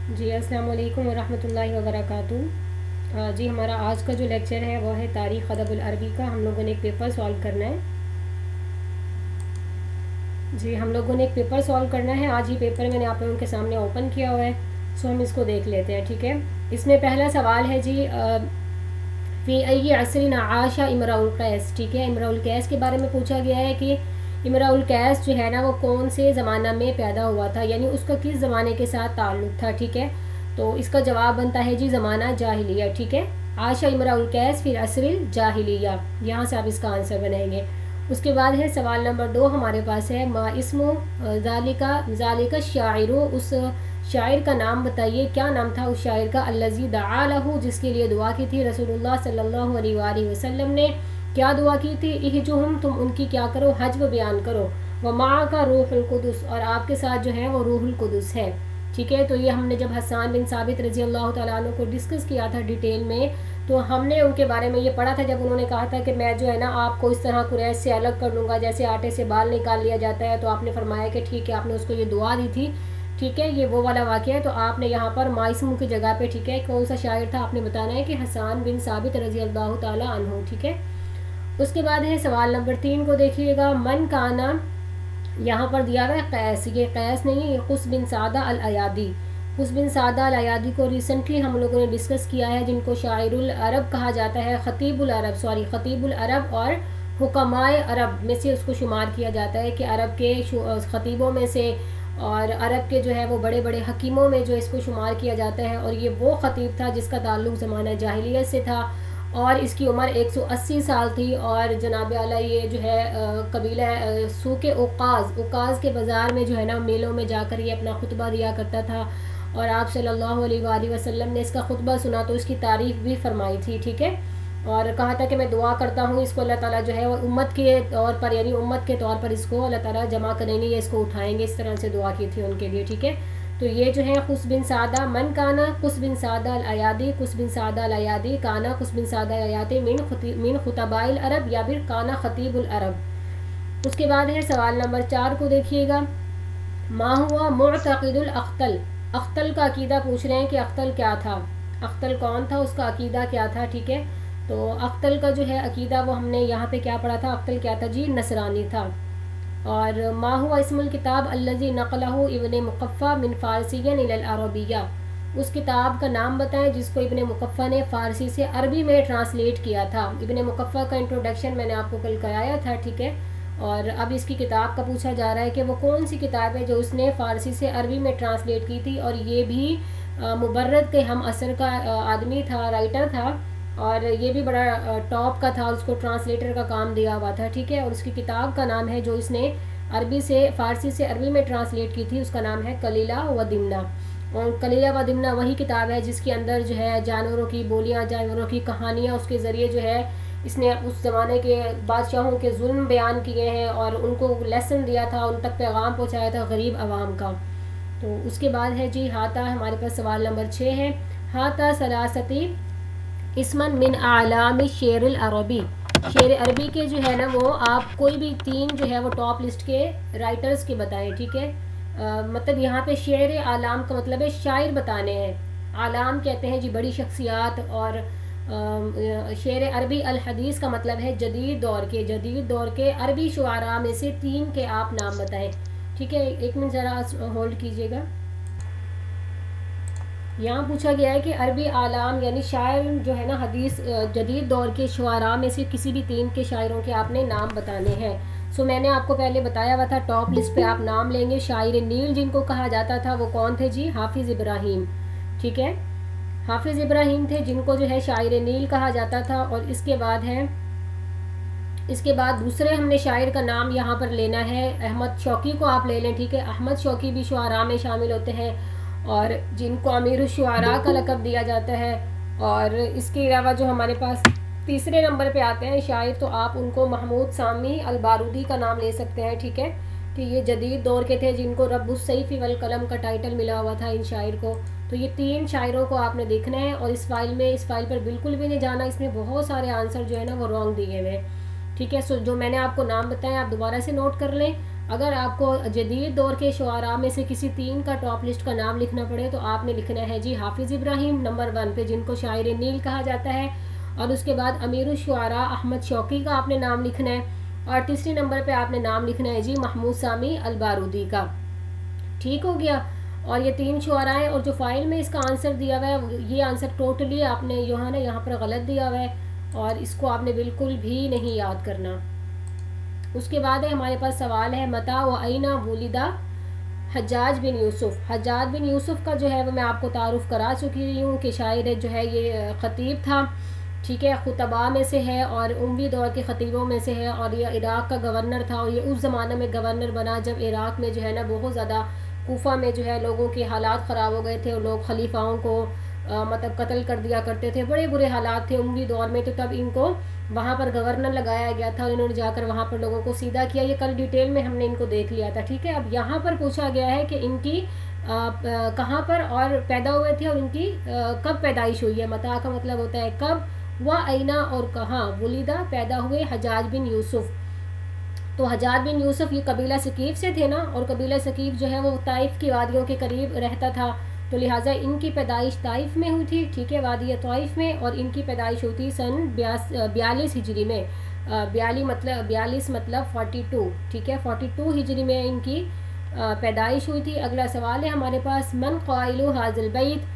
جی السلام علیکم ورحمۃ اللہ وبرکاتہ۔ جی ہمارا آج کا جو لیکچر ہے وہ ہے تاریخ ادب العربی کا۔ ہم لوگوں نے ایک پیپر سالو کرنا ہے۔ آج یہ پیپر میں نے آپ لوگوں کے سامنے اوپن کیا ہوا ہے، سو ہم اس کو دیکھ لیتے ہیں، ٹھیک ہے۔ اس میں پہلا سوال ہے جی فی ای عصر عاش امرؤ القیس، ٹھیک ہے۔ امرؤ القیس کے بارے میں پوچھا گیا ہے کہ امرؤ القیس جو ہے نا وہ کون سے زمانہ میں پیدا ہوا تھا، یعنی اس کا کس زمانے کے ساتھ تعلق تھا، ٹھیک ہے۔ تو اس کا جواب بنتا ہے جی زمانہ جاہلیہ، ٹھیک ہے۔ عاش امرؤ القیس فی عصر الجاہلیہ، یہاں سے آپ اس کا آنسر بنائیں گے۔ اس کے بعد ہے سوال نمبر 2 ہمارے پاس ہے ما اسم ذالک الشاعر، اس شاعر کا نام بتائیے، کیا نام تھا اس شاعر کا، الذی دعا لہ، جس کے لیے دعا کی تھی رسول اللہ صلی اللہ علیہ وآلہ وسلم نے۔ کیا دعا کی تھی؟ اہجہم، تم ان کی کیا کرو، حجب بیان کرو، ومعک روح القدس، اور آپ کے ساتھ جو ہے وہ روح القدس ہے، ٹھیک ہے۔ تو یہ ہم نے جب حسان بن ثابت رضی اللہ تعالیٰ عنہ کو ڈسکس کیا تھا ڈیٹیل میں، تو ہم نے ان کے بارے میں یہ پڑھا تھا جب انہوں نے کہا تھا کہ میں جو ہے نا آپ کو اس طرح قریش سے الگ کر لوں گا جیسے آٹے سے بال نکال لیا جاتا ہے، تو آپ نے فرمایا کہ ٹھیک ہے، آپ نے اس کو یہ دعا دی تھی، ٹھیک ہے۔ یہ وہ والا واقعہ ہے، تو آپ نے یہاں پر مائسمو کی جگہ پہ، ٹھیک ہے، کون سا شاعر تھا آپ نے بتانا ہے کہ حسان بن ثابت رضی اللہ تعالیٰ عنہ، ٹھیک ہے۔ اس کے بعد ہے سوال نمبر 3 کو دیکھیے گا، من کانا، یہاں پر دیا ہوا ہے قیس، یہ قیس نہیں ہے، یہ قس بن سعدہ الایادی۔ قس بن سعدہ الایادی کو ریسنٹلی ہم لوگوں نے ڈسکس کیا ہے، جن کو شاعر العرب کہا جاتا ہے، خطیب العرب اور حکمائے عرب میں سے اس کو شمار کیا جاتا ہے، کہ عرب کے خطیبوں میں سے اور عرب کے جو ہے وہ بڑے بڑے حکیموں میں جو اس کو شمار کیا جاتا ہے، اور یہ وہ خطیب تھا جس کا تعلق زمانہ جاہلیت سے تھا، اور اس کی عمر 180 سال تھی، اور جناب اعلیٰ یہ جو ہے قبیلہ سوق اوقاز کے بازار میں جو ہے نا میلوں میں جا کر یہ اپنا خطبہ دیا کرتا تھا، اور آپ صلی اللہ علیہ وآلہ وسلم نے اس کا خطبہ سنا تو اس کی تعریف بھی فرمائی تھی، ٹھیک ہے، اور کہا تھا کہ میں دعا کرتا ہوں اس کو اللہ تعالیٰ جو ہے وہ امت کے طور پر، یعنی امت کے طور پر اس کو اللہ تعالیٰ جمع کریں گے یا اس کو اٹھائیں گے، اس طرح سے دعا کی تھی ان کے لیے، ٹھیک ہے۔ تو یہ جو ہے قس بن سعدہ، من کانا قس بن سعدہ الایادی، قس بن سعدہ الایادی، کانا قس بن سعدہ الایادی من خطباء العرب، یا پھر کانا خطیب العرب۔ اس کے بعد ہے سوال نمبر 4 کو دیکھیے گا، ما ہوا معتقد الاخطل، اخطل کا عقیدہ پوچھ رہے ہیں کہ اخطل کیا تھا، اخطل کون تھا، اس کا عقیدہ کیا تھا، ٹھیک ہے۔ تو اخطل کا جو ہے عقیدہ وہ ہم نے یہاں پہ کیا پڑھا تھا، اخطل کیا تھا جی، نصرانی تھا۔ اور ما ہوا اسم الکتاب الذی نقلہ ابن مقفع من فارسی الی العربیہ، اس کتاب کا نام بتائیں جس کو ابن مقفع نے فارسی سے عربی میں ٹرانسلیٹ کیا تھا۔ ابن مقفع کا انٹروڈکشن میں نے آپ کو کل کرایا تھا، ٹھیک ہے، اور اب اس کی کتاب کا پوچھا جا رہا ہے کہ وہ کون سی کتاب ہے جو اس نے فارسی سے عربی میں ٹرانسلیٹ کی تھی، اور یہ بھی مبرد کے ہم عصر کا آدمی تھا، رائٹر تھا، اور یہ بھی بڑا ٹاپ کا تھا، اس کو ٹرانسلیٹر کا کام دیا ہوا تھا، ٹھیک ہے۔ اور اس کی کتاب کا نام ہے جو اس نے فارسی سے عربی میں ٹرانسلیٹ کی تھی، اس کا نام ہے کلیلہ و دمنہ، اور کلیلہ و دمنہ وہی کتاب ہے جس کے اندر جو ہے جانوروں کی بولیاں، جانوروں کی کہانیاں، اس کے ذریعے جو ہے اس نے اس زمانے کے بادشاہوں کے ظلم بیان کیے ہیں، اور ان کو لیسن دیا تھا، ان تک پیغام پہنچایا تھا غریب عوام کا۔ تو اس کے بعد ہے جی ہاتا، ہمارے پاس سوال نمبر 6 ہے، ہاتا سلاستی اسمن من اعلام شعر العربی، شعر عربی کے جو ہے نا وہ آپ کوئی بھی 3 جو ہے وہ ٹاپ لسٹ کے رائٹرز کے بتائیں، ٹھیک ہے۔ مطلب یہاں پہ شعر اعلام کا مطلب ہے شاعر بتانے ہیں، اعلام کہتے ہیں جی بڑی شخصیات، اور شعر عربی الحدیث کا مطلب ہے جدید دور کے عربی شعراء میں سے 3 کے آپ نام بتائیں، ٹھیک ہے۔ ایک منٹ ذرا ہولڈ کیجیے گا، یہاں پوچھا گیا ہے کہ عربی اعلام یعنی شاعر جو ہے نا حدیث جدید دور کے شعراء میں سے کسی بھی 3 کے شاعروں کے آپ نے نام بتانے ہیں۔ سو میں نے آپ کو پہلے بتایا ہوا تھا ٹاپ لسٹ پہ آپ نام لیں گے، شاعر نیل جن کو کہا جاتا تھا وہ کون تھے جی، حافظ ابراہیم، ٹھیک ہے، حافظ ابراہیم تھے جن کو جو ہے شاعر نیل کہا جاتا تھا۔ اور اس کے بعد دوسرے ہم نے شاعر کا نام یہاں پر لینا ہے، احمد شوقی کو آپ لے لیں، ٹھیک ہے، احمد شوقی بھی شعراء میں شامل ہوتے ہیں، اور جن کو امیر الشعراء کا لقب دیا جاتا ہے۔ اور اس کے علاوہ جو ہمارے پاس تیسرے نمبر پہ آتے ہیں شاعر، تو آپ ان کو محمود سامی البارودی کا نام لے سکتے ہیں، ٹھیک ہے، کہ یہ جدید دور کے تھے جن کو رب السیف والقلم کا ٹائٹل ملا ہوا تھا ان شاعر کو۔ تو یہ 3 شاعروں کو آپ نے دیکھنا ہے، اور اس فائل پر بالکل بھی نہیں جانا، اس میں بہت سارے آنسر جو ہے نا وہ رانگ دیے ہوئے ہیں، ٹھیک ہے۔ سو جو میں نے آپ کو نام بتایا آپ دوبارہ سے نوٹ کر لیں، اگر آپ کو جدید دور کے شعراء میں سے کسی 3 کا ٹاپ لسٹ کا نام لکھنا پڑے تو آپ نے لکھنا ہے جی حافظ ابراہیم نمبر 1 پہ، جن کو شاعر نیل کہا جاتا ہے، اور اس کے بعد امیر الشعراء احمد شوقی کا آپ نے نام لکھنا ہے، اور تیسری نمبر پہ آپ نے نام لکھنا ہے جی محمود سامی البارودی کا. ٹھیک ہو گیا. اور یہ 3 شعراء ہیں، اور جو فائل میں اس کا آنسر دیا ہوا ہے یہ آنسر ٹوٹلی آپ نے جو ہے نا یہاں پر غلط دیا ہوا ہے، اور اس کو آپ نے بالکل بھی نہیں یاد کرنا. اس کے بعد ہے ہمارے پاس سوال ہے متا و اینا ولدا حجاج بن یوسف. حجاج بن یوسف کا جو ہے وہ میں آپ کو تعارف کرا چکی ہوں کہ شاعر جو ہے یہ خطیب تھا، ٹھیک ہے، خطباء میں سے ہے اور اموی دور کے خطیبوں میں سے ہے، اور یہ عراق کا گورنر تھا، اور یہ اس زمانے میں گورنر بنا جب عراق میں جو ہے نا بہت زیادہ کوفہ میں جو ہے لوگوں کے حالات خراب ہو گئے تھے، اور لوگ خلیفاؤں کو مطلب قتل کر دیا کرتے تھے، بڑے برے حالات تھے اموی دور میں. تو تب ان کو وہاں پر گورنر لگایا گیا تھا، اور انہوں نے جا کر وہاں پر لوگوں کو سیدھا کیا. یہ کل ڈیٹیل میں ہم نے ان کو دیکھ لیا تھا، ٹھیک ہے. اب یہاں پر پوچھا گیا ہے کہ ان کی کہاں پر اور پیدا ہوئے تھے، اور ان کی کب پیدائش ہوئی ہے. متا کا مطلب ہوتا ہے کب، و اینا اور کہاں، ولیدہ پیدا ہوئے حجاج بن یوسف. تو حجاج بن یوسف یہ قبیلہ ثقیف سے تھے نا، اور قبیلہ ثقیف جو ہے وہ طائف کی وادیوں کے قریب رہتا تھا، تو لہٰذا ان کی پیدائش طائف میں ہوئی تھی، ٹھیک ہے، وادی طائف میں. اور ان کی پیدائش ہوئی تھی سن 42 ہجری میں. 42 مطلب 42، ٹھیک ہے، 42 ہجری میں ان کی پیدائش ہوئی تھی. اگلا سوال ہے ہمارے پاس من قائل ھذا البیت.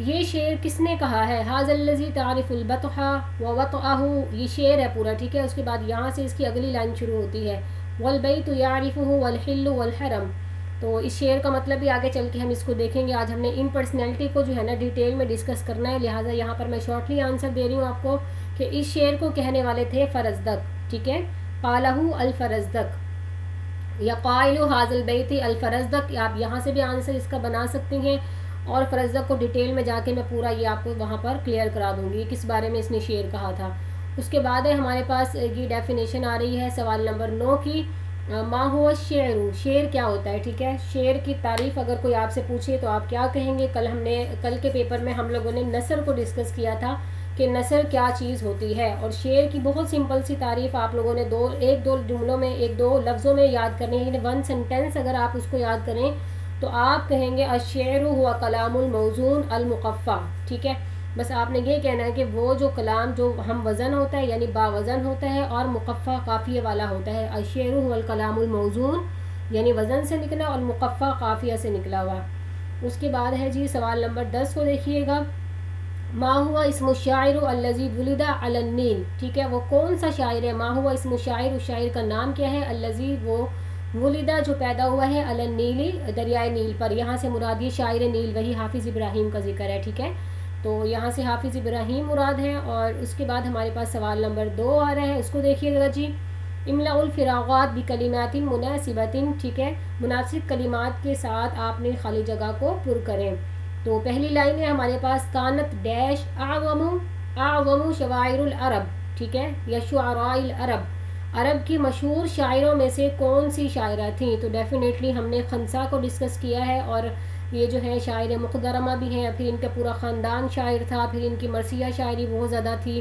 یہ شعر کس نے کہا ہے؟ ھذا الذی تعرف البطح ووطئہ، یہ شعر ہے پورا، ٹھیک ہے. اس کے بعد یہاں سے اس کی اگلی لائن شروع ہوتی ہے والبیت یعرفہ والحل والحرم. تو اس شعر کا مطلب بھی آگے چل کے ہم اس کو دیکھیں گے. آج ہم نے ان پرسنالٹی کو جو ہے نا ڈیٹیل میں ڈسکس کرنا ہے، لہٰذا یہاں پر میں شارٹلی آنسر دے رہی ہوں آپ کو کہ اس شعر کو کہنے والے تھے فرزدق، ٹھیک ہے. قالہ الفرزدق یا قائل ھذا البیت الفرزدق، آپ یہاں سے بھی آنسر اس کا بنا سکتے ہیں. اور فرزدق کو ڈیٹیل میں جا کے میں پورا یہ آپ کو وہاں پر کلیئر کرا دوں گی کس بارے میں اس نے شعر کہا تھا. اس کے بعد ہے ہمارے پاس یہ ڈیفینیشن آ رہی ہے سوال نمبر 9 کی. ما ہوا الشعر، شعر کیا ہوتا ہے، ٹھیک ہے. شعر کی تعریف اگر کوئی آپ سے پوچھے تو آپ کیا کہیں گے؟ کل کے پیپر میں ہم لوگوں نے نثر کو ڈسکس کیا تھا کہ نثر کیا چیز ہوتی ہے، اور شعر کی بہت سمپل سی تعریف آپ لوگوں نے ایک دو جملوں میں، ایک دو لفظوں میں یاد کرنی ہے. یعنی 1 سینٹینس اگر آپ اس کو یاد کریں تو آپ کہیں گے الشعر ہوا کلام الموزون المقفع، ٹھیک ہے. بس آپ نے یہ کہنا ہے کہ وہ جو کلام جو ہم وزن ہوتا ہے یعنی باوزن ہوتا ہے، اور مقفع قافیے والا ہوتا ہے. الشعر ہوا الکلام الموزون یعنی وزن سے نکلا، اور مقفع قافیہ سے نکلا ہوا. اس کے بعد ہے جی سوال نمبر 10 کو دیکھیے گا. ما ہوا اسم الشاعر الذی ولد علی النیل، ٹھیک ہے. وہ کون سا شاعر ہے؟ ما ہوا اسم الشاعر، اس شاعر کا نام کیا ہے؟ الذی، وہ، ولدہ جو پیدا ہوا ہے، علی النیل دریائے نیل پر. یہاں سے مراد یہ شاعر نیل وہی حافظ ابراہیم کا ذکر ہے، ٹھیک ہے. تو یہاں سے حافظ ابراہیم مراد ہے. اور اس کے بعد ہمارے پاس سوال نمبر 2 آ رہا ہے، اس کو دیکھیے گا جی. املاء الفراغات بکلمات مناسبۃ، ٹھیک ہے، مناسب کلمات کے ساتھ آپ نے خالی جگہ کو پر کریں. تو پہلی لائن ہے ہمارے پاس کانت ڈیش اعظم شواعر العرب، ٹھیک ہے، یا شعراء العرب. عرب کی مشہور شاعروں میں سے کون سی شاعرہ تھیں؟ تو ڈیفینیٹلی ہم نے خنسا کو ڈسکس کیا ہے، اور یہ جو ہے شاعر مخدرمہ بھی ہیں، پھر ان کا پورا خاندان شاعر تھا، پھر ان کی مرثیہ شاعری بہت زیادہ تھی،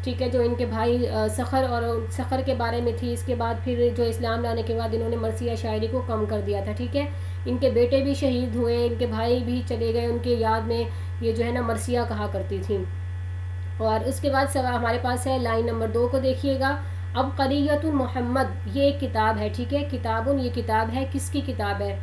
ٹھیک ہے، جو ان کے بھائی سخر کے بارے میں تھی. اس کے بعد پھر جو اسلام لانے کے بعد انہوں نے مرثیہ شاعری کو کم کر دیا تھا، ٹھیک ہے. ان کے بیٹے بھی شہید ہوئے، ان کے بھائی بھی چلے گئے، ان کے یاد میں یہ جو ہے نا مرثیہ کہا کرتی تھیں. اور اس کے بعد ہمارے پاس ہے لائن نمبر 2 کو دیکھیے گا. عبقریۃ محمد، یہ ایک کتاب ہے، ٹھیک ہے. کتابن، یہ کتاب ہے، کس کی کتاب ہے؟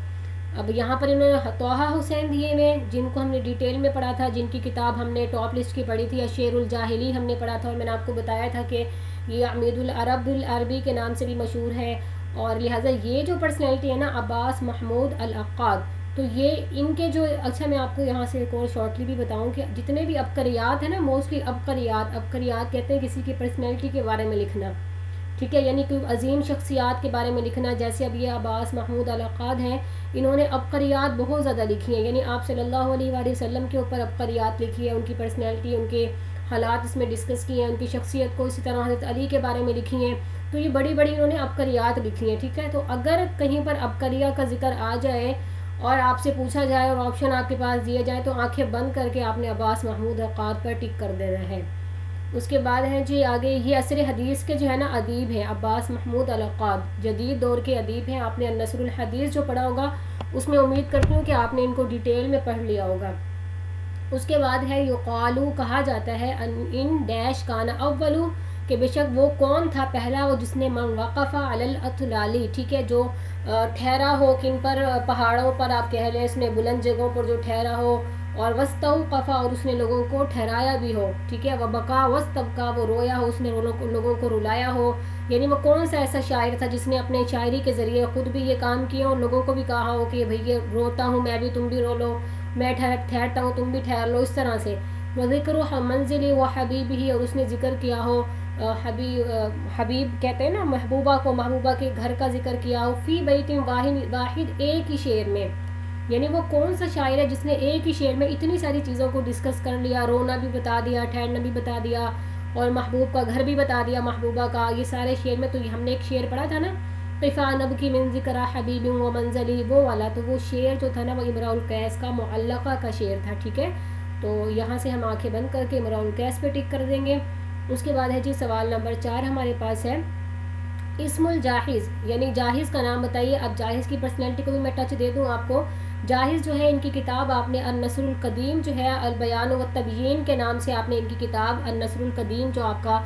اب یہاں پر انہوں نے طہ حسین دیے ہوئے، جن کو ہم نے ڈیٹیل میں پڑھا تھا، جن کی کتاب ہم نے ٹاپ لسٹ کی پڑھی تھی، الشعر الجاہلی ہم نے پڑھا تھا، اور میں نے آپ کو بتایا تھا کہ یہ عمید العرب العربی کے نام سے بھی مشہور ہے. اور لہٰذا یہ جو پرسنالٹی ہے نا عباس محمود العقاد، تو یہ ان کے جو، اچھا میں آپ کو یہاں سے ایک اور شارٹلی بھی بتاؤں کہ جتنے بھی عبقریات ہیں نا، موسٹلی عبقریات کہتے ہیں کسی کی پرسنالٹی کے بارے میں لکھنا، ٹھیک ہے، یعنی کوئی عظیم شخصیات کے بارے میں لکھنا. جیسے اب یہ عباس محمود العقاد ہیں، انہوں نے عبقریات بہت زیادہ لکھی ہیں، یعنی آپ صلی اللہ علیہ وآلہ وسلم کے اوپر عبقریات لکھی ہے، ان کی پرسنالٹی، ان کے حالات اس میں ڈسکس کیے ہیں، ان کی شخصیت کو، اسی طرح حضرت علی کے بارے میں لکھی ہیں. تو یہ بڑی بڑی انہوں نے عبقریات لکھی ہیں، ٹھیک ہے. تو اگر کہیں پر عبقریہ کا ذکر آ جائے اور آپ سے پوچھا جائے اور آپشن آپ کے پاس دیے جائیں تو آنکھیں بند کر کے آپ نے عباس محمود العقاد پر ٹک کر دینا ہے. اس کے بعد ہے جی آگے یہ عصر حدیث کے جو ہے نا ادیب ہیں عباس محمود العقاد، جدید دور کے ادیب ہیں. آپ نے النصر الحدیث جو پڑھا ہوگا اس میں امید کرتی ہوں کہ آپ نے ان کو ڈیٹیل میں پڑھ لیا ہوگا. اس کے بعد ہے یقالو کہا جاتا ہے ان ڈیش کان اولو کہ بے شک وہ کون تھا پہلا، وہ جس نے من وقف علی الاطلالی، ٹھیک ہے، جو ٹھہرا ہو کن پر، پہاڑوں پر آپ کہہ لیں، اس نے بلند جگہوں پر جو ٹھہرا ہو، اور وستوقفا اور اس نے لوگوں کو ٹھہرایا بھی ہو، ٹھیک ہے، وبقا وستبقا وہ رویا ہو، اس نے لوگوں کو رلایا ہو. یعنی وہ کون سا ایسا شاعر تھا جس نے اپنے شاعری کے ذریعے خود بھی یہ کام کیا اور لوگوں کو بھی کہا ہو کہ بھئی یہ روتا ہوں میں بھی، تم بھی رو لو، میں ٹھہرتا ہوں تم بھی ٹھہر لو، اس طرح سے. وذکر منزل و حبیب ہی، اور اس نے ذکر کیا ہو حبیب کہتے ہیں نا محبوبہ کو، محبوبہ کے گھر کا ذکر کیا ہو، فی بیت واحد ایک ہی شعر میں. یعنی وہ کون سا شاعر ہے جس نے ایک ہی شعر میں اتنی ساری چیزوں کو ڈسکس کر لیا، رونا بھی بتا دیا، ٹھہرنا بھی بتا دیا، اور محبوب کا گھر بھی بتا دیا محبوبہ کا، یہ سارے شعر میں. تو ہم نے ایک شعر پڑھا تھا نا قفا نبکی من ذکر حبیب و منزلی، وہ والا، تو وہ شعر جو تھا نا وہ امراء القیس کا معلقہ کا شعر تھا، ٹھیک ہے. تو یہاں سے ہم آنکھیں بند کر کے امراء القیس پہ ٹک کر دیں گے. اس کے بعد ہے جی سوال نمبر 4 ہمارے پاس ہے اسم الجاہز، یعنی جاہز کا نام بتائیے. اب جاہز کی پرسنالٹی کو بھی میں ٹچ دے دوں آپ کو. جاہز جو ہے ان کی کتاب آپ نے النصر القدیم جو ہے البیان والتبیین کے نام سے آپ نے ان کی کتاب النصر القدیم جو آپ کا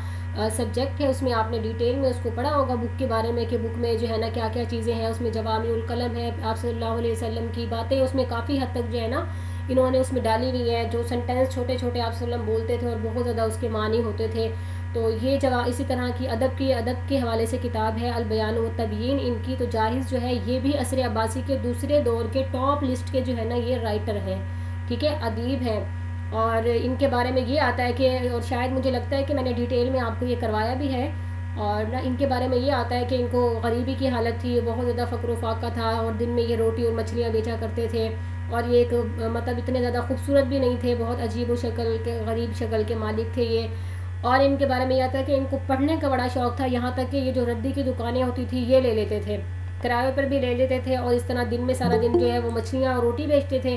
سبجیکٹ ہے اس میں آپ نے ڈیٹیل میں اس کو پڑھا ہوگا بک کے بارے میں کہ بک میں جو ہے نا کیا کیا چیزیں ہیں. اس میں جوامع الکلم ہے، آپ صلی اللہ علیہ وسلم کی باتیں اس میں کافی حد تک جو ہے نا انہوں نے اس میں ڈالی ہوئی ہیں، جو سینٹینس چھوٹے چھوٹے آپ صلی اللہ علیہ وسلم بولتے تھے اور بہت زیادہ اس کے معنی ہوتے تھے. تو یہ جگہ اسی طرح کی ادب کے حوالے سے کتاب ہے البیان والتبیین ان کی. تو جاہز جو ہے یہ بھی عصر عباسی کے دوسرے دور کے ٹاپ لسٹ کے جو ہے نا یہ رائٹر ہیں، ٹھیک ہے، ادیب ہیں. اور ان کے بارے میں یہ آتا ہے کہ، اور شاید مجھے لگتا ہے کہ میں نے ڈیٹیل میں آپ کو یہ کروایا بھی ہے، اور نہ ان کے بارے میں یہ آتا ہے کہ ان کو غریبی کی حالت تھی، بہت زیادہ فقر و فاقہ تھا، اور دن میں یہ روٹی اور مچھلیاں بیچا کرتے تھے، اور یہ ایک مطلب اتنے زیادہ خوبصورت بھی نہیں تھے، بہت عجیب و شکل کے غریب شکل کے مالک تھے یہ. اور ان کے بارے میں یہ آتا ہے کہ ان کو پڑھنے کا بڑا شوق تھا، یہاں تک کہ یہ جو ردی کی دکانیں ہوتی تھی یہ لے لیتے تھے، کرائے پر بھی لے لیتے تھے، اور اس طرح دن میں سارا دن جو ہے وہ مچھلیاں اور روٹی بیچتے تھے،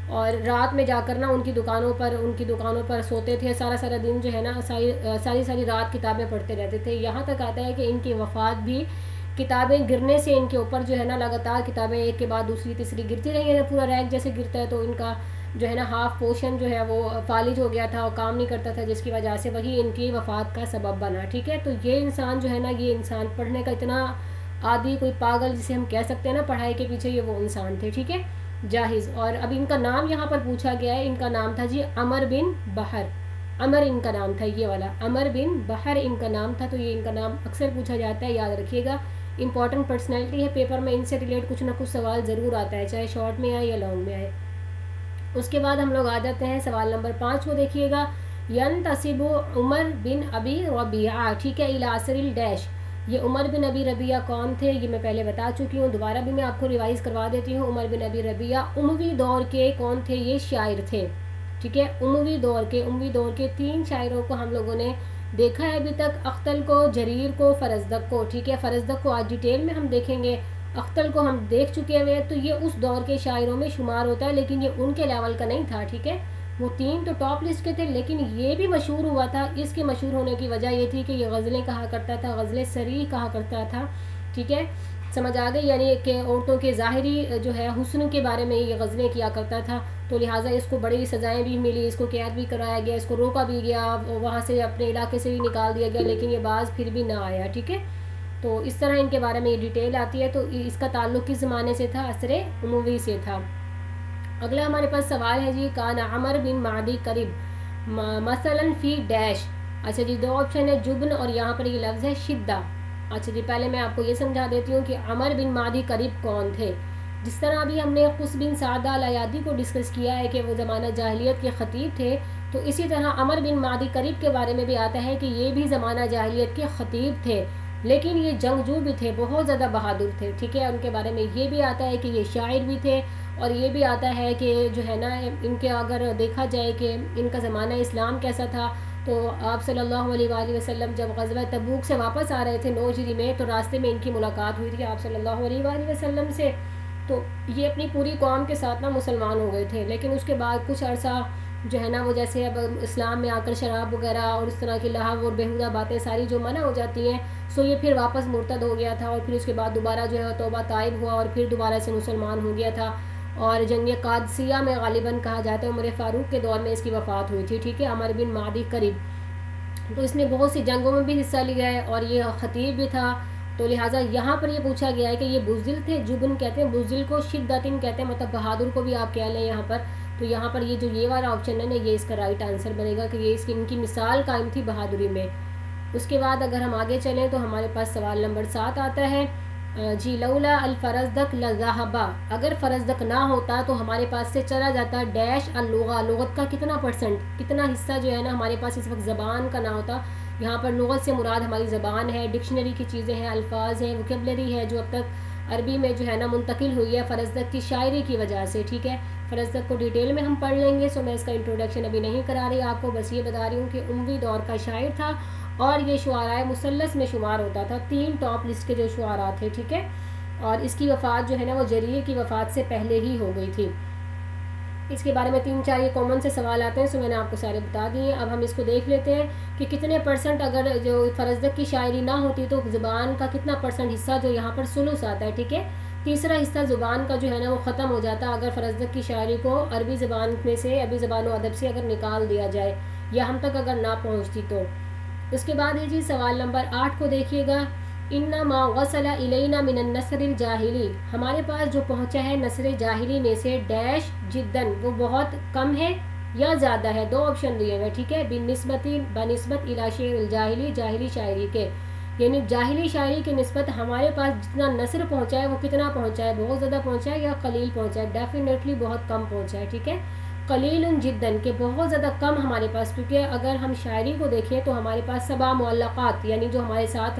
اور رات میں جا کر نا ان کی دکانوں پر سوتے تھے، سارا دن جو ہے نا ساری رات کتابیں پڑھتے رہتے تھے. یہاں تک آتا ہے کہ ان کی وفات بھی کتابیں گرنے سے ان کے اوپر جو ہے نا لگاتار کتابیں ایک کے بعد دوسری تیسری گرتی رہی ہیں، پورا ریک جیسے گرتا ہے. تو ان کا جو ہے نا ہاف پورشن جو ہے وہ فالج ہو گیا تھا اور کام نہیں کرتا تھا، جس کی وجہ سے وہی ان کی وفات کا سبب بنا، ٹھیک ہے. تو یہ انسان جو ہے نا یہ انسان پڑھنے کا اتنا عادی، کوئی پاگل جسے ہم کہہ سکتے ہیں نا پڑھائی کے پیچھے، یہ وہ انسان تھے، ٹھیک ہے، جاہز. اور اب ان کا نام یہاں پر پوچھا گیا ہے، ان کا نام تھا جی عمر بن بحر. عمر ان کا نام تھا، یہ والا عمر بن بحر ان کا نام تھا. تو یہ ان کا نام اکثر پوچھا جاتا ہے، یاد رکھیے گا، امپورٹنٹ پرسنالٹی ہے، پیپر میں ان سے ریلیٹ کچھ نہ کچھ سوال ضرور آتا ہے، چاہے شارٹ میں آئے یا لانگ میں آئے. اس کے بعد ہم لوگ آ جاتے ہیں سوال نمبر 5 کو، دیکھیے گا ینتسب عمر بن ابی ربیعہ، ٹھیک ہے، الی عصر الڈیش. یہ عمر بن ابی ربیعہ کون تھے یہ میں پہلے بتا چکی ہوں، دوبارہ بھی میں آپ کو ریوائز کروا دیتی ہوں. عمر بن ابی ربیعہ اموی دور کے کون تھے؟ یہ شاعر تھے، ٹھیک ہے. اموی دور کے 3 شاعروں کو ہم لوگوں نے دیکھا ہے ابھی تک، اختل کو، جریر کو، فرزدق کو، ٹھیک ہے. فرزدق کو آج ڈیٹیل میں ہم دیکھیں گے، اختل کو ہم دیکھ چکے ہوئے. تو یہ اس دور کے شاعروں میں شمار ہوتا ہے، لیکن یہ ان کے لیول کا نہیں تھا، ٹھیک ہے. وہ 3 تو ٹاپ لسٹ کے تھے، لیکن یہ بھی مشہور ہوا تھا. اس کے مشہور ہونے کی وجہ یہ تھی کہ یہ غزلیں کہا کرتا تھا، غزلیں صریح کہا کرتا تھا، ٹھیک ہے، سمجھ آ گئی. یعنی کہ عورتوں کے ظاہری جو ہے حسن کے بارے میں یہ غزلیں کیا کرتا تھا. تو لہٰذا اس کو بڑی سزائیں بھی ملی، اس کو قید بھی کرایا گیا، اس کو روکا بھی گیا، وہاں سے اپنے علاقے سے بھی نکال دیا گیا، لیکن یہ باز پھر بھی نہ آیا، ٹھیک ہے. تو اس طرح ان کے بارے میں یہ ڈیٹیل آتی ہے. تو اس کا تعلق کس زمانے سے تھا؟ عصر اموی سے تھا. اگلا ہمارے پاس سوال ہے جی کان عمر بن معدی قریب مثلا فی ڈیش. اچھا جی 2 آپشن ہے، جبن اور یہاں پر یہ لفظ ہے شدہ. اچھا جی پہلے میں آپ کو یہ سمجھا دیتی ہوں کہ عمر بن معدی قریب کون تھے. جس طرح ابھی ہم نے قص بن سعدہ الایادی کو ڈسکس کیا ہے کہ وہ زمانہ جاہلیت کے خطیب تھے، تو اسی طرح عمر بن معدی قریب کے بارے میں بھی آتا ہے کہ یہ بھی زمانہ جاہلیت کے خطیب تھے، لیکن یہ جنگجو بھی تھے، بہت زیادہ بہادر تھے، ٹھیک ہے. ان کے بارے میں یہ بھی آتا ہے کہ یہ شاعر بھی تھے، اور یہ بھی آتا ہے کہ جو ہے نا ان کے اگر دیکھا جائے کہ ان کا زمانہ اسلام کیسا تھا، تو آپ صلی اللہ علیہ وآلہ وسلم جب غزوہ تبوک سے واپس آ رہے تھے 9 ہجری میں، تو راستے میں ان کی ملاقات ہوئی تھی آپ صلی اللہ علیہ وآلہ وسلم سے. تو یہ اپنی پوری قوم کے ساتھ نا مسلمان ہو گئے تھے، لیکن اس کے بعد کچھ عرصہ جو ہے نا وہ جیسے اب اسلام میں آ کر شراب وغیرہ اور اس طرح کی لہو اور بیہودہ باتیں ساری جو منع ہو جاتی ہیں، سو یہ پھر واپس مرتد ہو گیا تھا، اور پھر اس کے بعد دوبارہ جو ہے توبہ طائب ہوا اور پھر دوبارہ سے مسلمان ہو گیا تھا، اور جنگ قادسیہ میں غالباً کہا جاتا ہے عمر فاروق کے دور میں اس کی وفات ہوئی تھی، ٹھیک ہے، عمر بن معدی قریب. تو اس نے بہت سی جنگوں میں بھی حصہ لیا ہے اور یہ خطیب بھی تھا. تو لہٰذا یہاں پر یہ پوچھا گیا ہے کہ یہ بزدل تھے. جبن کہتے ہیں بزدل کو، شدتن کہتے ہیں مطلب بہادر کو بھی آپ کہہ لیں یہاں پر. تو یہاں پر یہ جو یہ والا آپشن ہے نا، یہ اس کا رائٹ آنسر بنے گا کہ یہ ان کی مثال قائم تھی بہادری میں. اس کے بعد اگر ہم آگے چلیں تو ہمارے پاس سوال نمبر 7 آتا ہے. جی لولا الفرزدق لذهبا، اگر فرزدق نہ ہوتا تو ہمارے پاس سے چلا جاتا ڈیش اللغہ، لغت کا کتنا پرسنٹ، کتنا حصہ جو ہے نا ہمارے پاس اس وقت زبان کا نہ ہوتا. یہاں پر لغت سے مراد ہماری زبان ہے، ڈکشنری کی چیزیں ہیں، الفاظ ہیں، ووکیبلری ہے جو اب تک عربی میں جو ہے نا منتقل ہوئی ہے فرزدق کی شاعری کی وجہ سے، ٹھیک ہے. فرزدق کو ڈیٹیل میں ہم پڑھ لیں گے، سو میں اس کا انٹروڈکشن ابھی نہیں کرا رہی آپ کو، بس یہ بتا رہی ہوں کہ اموی دور کا شاعر تھا اور یہ شعراء مثلث میں شمار ہوتا تھا. 3 ٹاپ لسٹ کے جو شعراء تھے، ٹھیک ہے. اور اس کی وفات جو ہے نا وہ جریر کی وفات سے پہلے ہی ہو گئی تھی. اس کے بارے میں 3-4 یہ کامن سے سوال آتے ہیں، سو میں نے آپ کو سارے بتا دیے. اب ہم اس کو دیکھ لیتے ہیں کہ کتنے پرسنٹ اگر جو فرزدق کی شاعری نہ ہوتی تو زبان کا کتنا پرسنٹ حصہ جو یہاں پر ثلث آتا ہے، ٹھیک ہے. تیسرا حصہ زبان کا جو ہے نا وہ ختم ہو جاتا اگر فرزدق کی شاعری کو عربی زبان میں سے، عربی زبان و ادب سے اگر نکال دیا جائے یا ہم تک اگر نہ پہنچتی تو. اس کے بعد ہے جی سوال نمبر 8 کو دیکھیے گا. انما وصل الینا من النصر الجاہلی، ہمارے پاس جو پہنچا ہے نصر جاہلی میں سے ڈیش جدن، وہ بہت کم ہے یا زیادہ ہے. 2 آپشن دیے ہوئے، ٹھیک ہے. بنسبت الی شعر الجاہلی، جاہلی شاعری کے، یعنی جاہلی شاعری کے نسبت ہمارے پاس جتنا نثر پہنچا ہے وہ کتنا پہنچا ہے، بہت زیادہ پہنچا ہے یا قلیل پہنچا ہے. ڈیفینیٹلی بہت کم پہنچا ہے، ٹھیک ہے. قلیل جدن کہ بہت زیادہ کم ہمارے پاس، کیونکہ اگر ہم شاعری کو دیکھیں تو ہمارے پاس 7 معلقات یعنی جو ہمارے ساتھ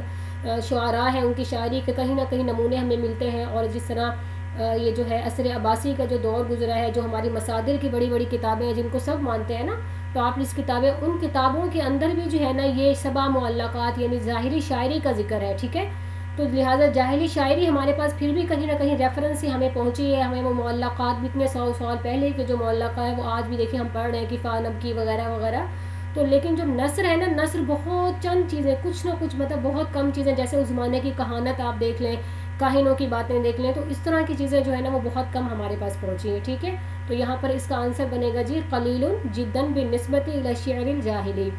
شعراء ہیں ان کی شاعری کے کہیں نہ کہیں نمونے ہمیں ملتے ہیں. اور جس طرح یہ جو ہے عصر عباسی کا جو دور گزرا ہے، جو ہماری مصادر کی بڑی بڑی کتابیں ہیں جن کو سب مانتے ہیں نا، تو آپ اس کتابیں، ان کتابوں کے اندر بھی جو ہے نا یہ 7 معلقات یعنی ظاہری شاعری کا ذکر ہے، ٹھیک ہے. تو لہٰذا جاہلی شاعری ہمارے پاس پھر بھی کہیں نہ کہیں ریفرنس سے ہمیں پہنچی ہے. ہمیں وہ معلقات بھی اتنے 100 سال پہلے کے جو معلقہ ہے وہ آج بھی دیکھیں ہم پڑھ رہے ہیں، کفا نبکی وغیرہ وغیرہ. تو لیکن جو نثر ہے نا، نثر بہت چند چیزیں، کچھ نہ کچھ مطلب بہت کم چیزیں، جیسے اس زمانے کی کہانت آپ دیکھ لیں، کاہنوں کی باتیں دیکھ لیں، تو اس طرح کی چیزیں جو ہے نا وہ بہت کم ہمارے پاس پہنچی ہیں، ٹھیک ہے. تو یہاں پر اس کا آنسر بنے گا جی قلیل جداً بالنسبت الی الشعر الجاہلی.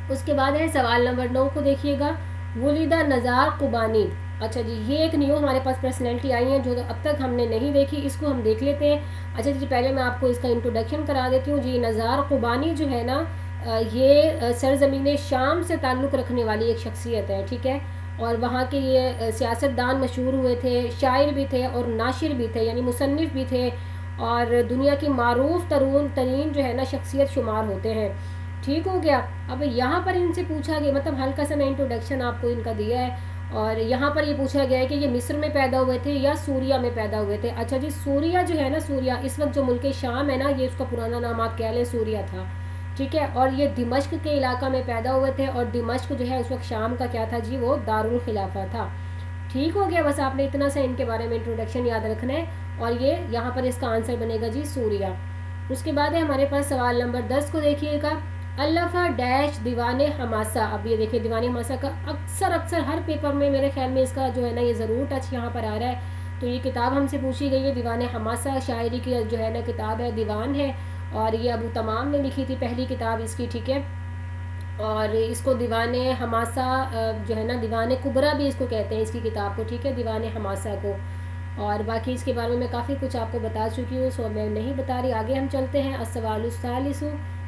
اس کے بعد ہے سوال نمبر 9 کو دیکھیے گا. ولید نزار قبانی، اچھا جی یہ ایک نیو ہمارے پاس پرسنالٹی آئی ہیں جو اب تک ہم نے نہیں دیکھی، اس کو ہم دیکھ لیتے ہیں. اچھا جی پہلے میں آپ کو اس کا انٹروڈکشن کرا دیتی ہوں. جی نزار قبانی جو ہے نا یہ سرزمین شام سے تعلق رکھنے والی ایک شخصیت ہے، ٹھیک ہے. اور وہاں کے یہ سیاستدان مشہور ہوئے تھے، شاعر بھی تھے اور ناشر بھی تھے، یعنی مصنف بھی تھے، اور دنیا کی معروف ترین جو ہے نا شخصیت شمار ہوتے ہیں. ٹھیک ہو گیا. اب یہاں پر ان سے پوچھا گیا، مطلب ہلکا سا میں انٹروڈکشن آپ کو ان کا دیا ہے، اور یہاں پر یہ پوچھا گیا ہے کہ یہ مصر میں پیدا ہوئے تھے یا سوریہ میں پیدا ہوئے تھے. اچھا جی سوریہ جو ہے نا، سوریہ اس وقت جو ملک شام ہے نا، یہ اس کا پرانا نام آپ کہہ لیں سوریہ تھا، ٹھیک ہے. اور یہ دمشق کے علاقہ میں پیدا ہوئے تھے، اور دمشق جو ہے اس وقت شام کا کیا تھا جی، وہ دارالخلافہ تھا. ٹھیک ہو گیا. بس آپ نے اتنا سا ان کے بارے میں انٹروڈکشن یاد رکھنا ہے، اور یہ یہاں پر اس کا آنسر بنے گا جی سوریہ. اس کے بعد ہے ہمارے پاس سوال نمبر 10 کو دیکھیے گا. الفا ڈیش دیوان حماسہ. اب یہ دیکھیے دیوان حماسہ کا اکثر ہر پیپر میں میرے خیال میں اس کا جو ہے نا یہ ضرور ٹچ یہاں پر آ رہا ہے. تو یہ کتاب ہم سے پوچھی گئی ہے. دیوان حماسہ شاعری کی جو ہے نا کتاب ہے، دیوان ہے، اور یہ ابو تمام نے لکھی تھی پہلی کتاب اس کی، ٹھیک ہے. اور اس کو دیوان حماسہ جو ہے نا دیوان کبرا بھی اس کو کہتے ہیں، اس کی کتاب کو، ٹھیک ہے، دیوان حماسہ کو. اور باقی اس کے بارے میں کافی کچھ آپ کو بتا چکی ہوں، سو میں نہیں بتا رہی. آگے ہم چلتے ہیں. السوال الثالث،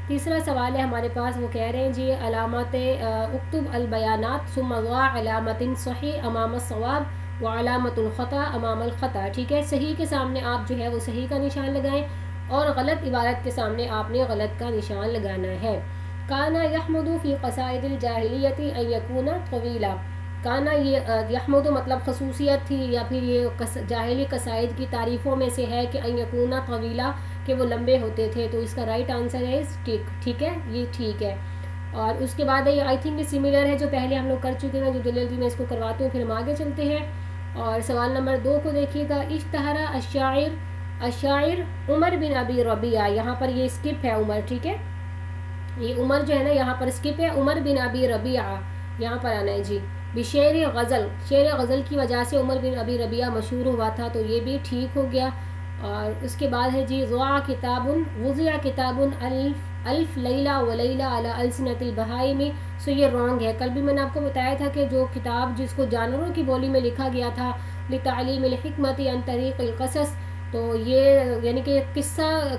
تیسرا سوال ہے ہمارے پاس. وہ کہہ رہے ہیں جی علامات اکتب البیانات ثم ضع علامت صحیح امام الصواب وعلامت الخطا امام الخطا. ٹھیک ہے، صحیح کے سامنے آپ جو ہے وہ صحیح کا نشان لگائیں، اور غلط عبارت کے سامنے آپ نے غلط کا نشان لگانا ہے. کانا یحمد فی قصائد الجاہلیت ان یکون طویلا. کانا یہ یحمد مطلب خصوصیت تھی، یا پھر یہ جاہلی قصائد کی تعریفوں میں سے ہے کہ ان یکون طویلا، کہ وہ لمبے ہوتے تھے. تو اس کا رائٹ آنسر ہے ٹھیک ہے، یہ ٹھیک ہے. اور اس کے بعد یہ آئی تھنک یہ سملر ہے جو پہلے ہم لوگ کر چکے ہیں، جو جلدی میں اس کو کرواتی ہوں، پھر ہم آگے چلتے ہیں. اور سوال نمبر 2 کو دیکھیے گا. اشتہر الشاعر الشاعر عمر بن ابی ربیعہ، یہاں پر یہ اسکپ ہے عمر، ٹھیک ہے، یہ عمر جو ہے نا یہاں پر اسکپ ہے، عمر بن ابی ربیعہ یہاں پر آنا ہے جی، بشعر غزل، شعر غزل کی وجہ سے عمر بن ابی ربیعہ مشہور ہوا تھا، تو یہ بھی ٹھیک ہو گیا۔ اور اس کے بعد ہے جی وضع کتاب الف لیلہ و لیلہ علی السنۃ البہائم، سو یہ رانگ ہے۔ کل بھی میں نے آپ کو بتایا تھا کہ جو کتاب جس کو جانوروں کی بولی میں لکھا گیا تھا لتعلیم الحکمت عن طریق القصص، تو یہ یعنی کہ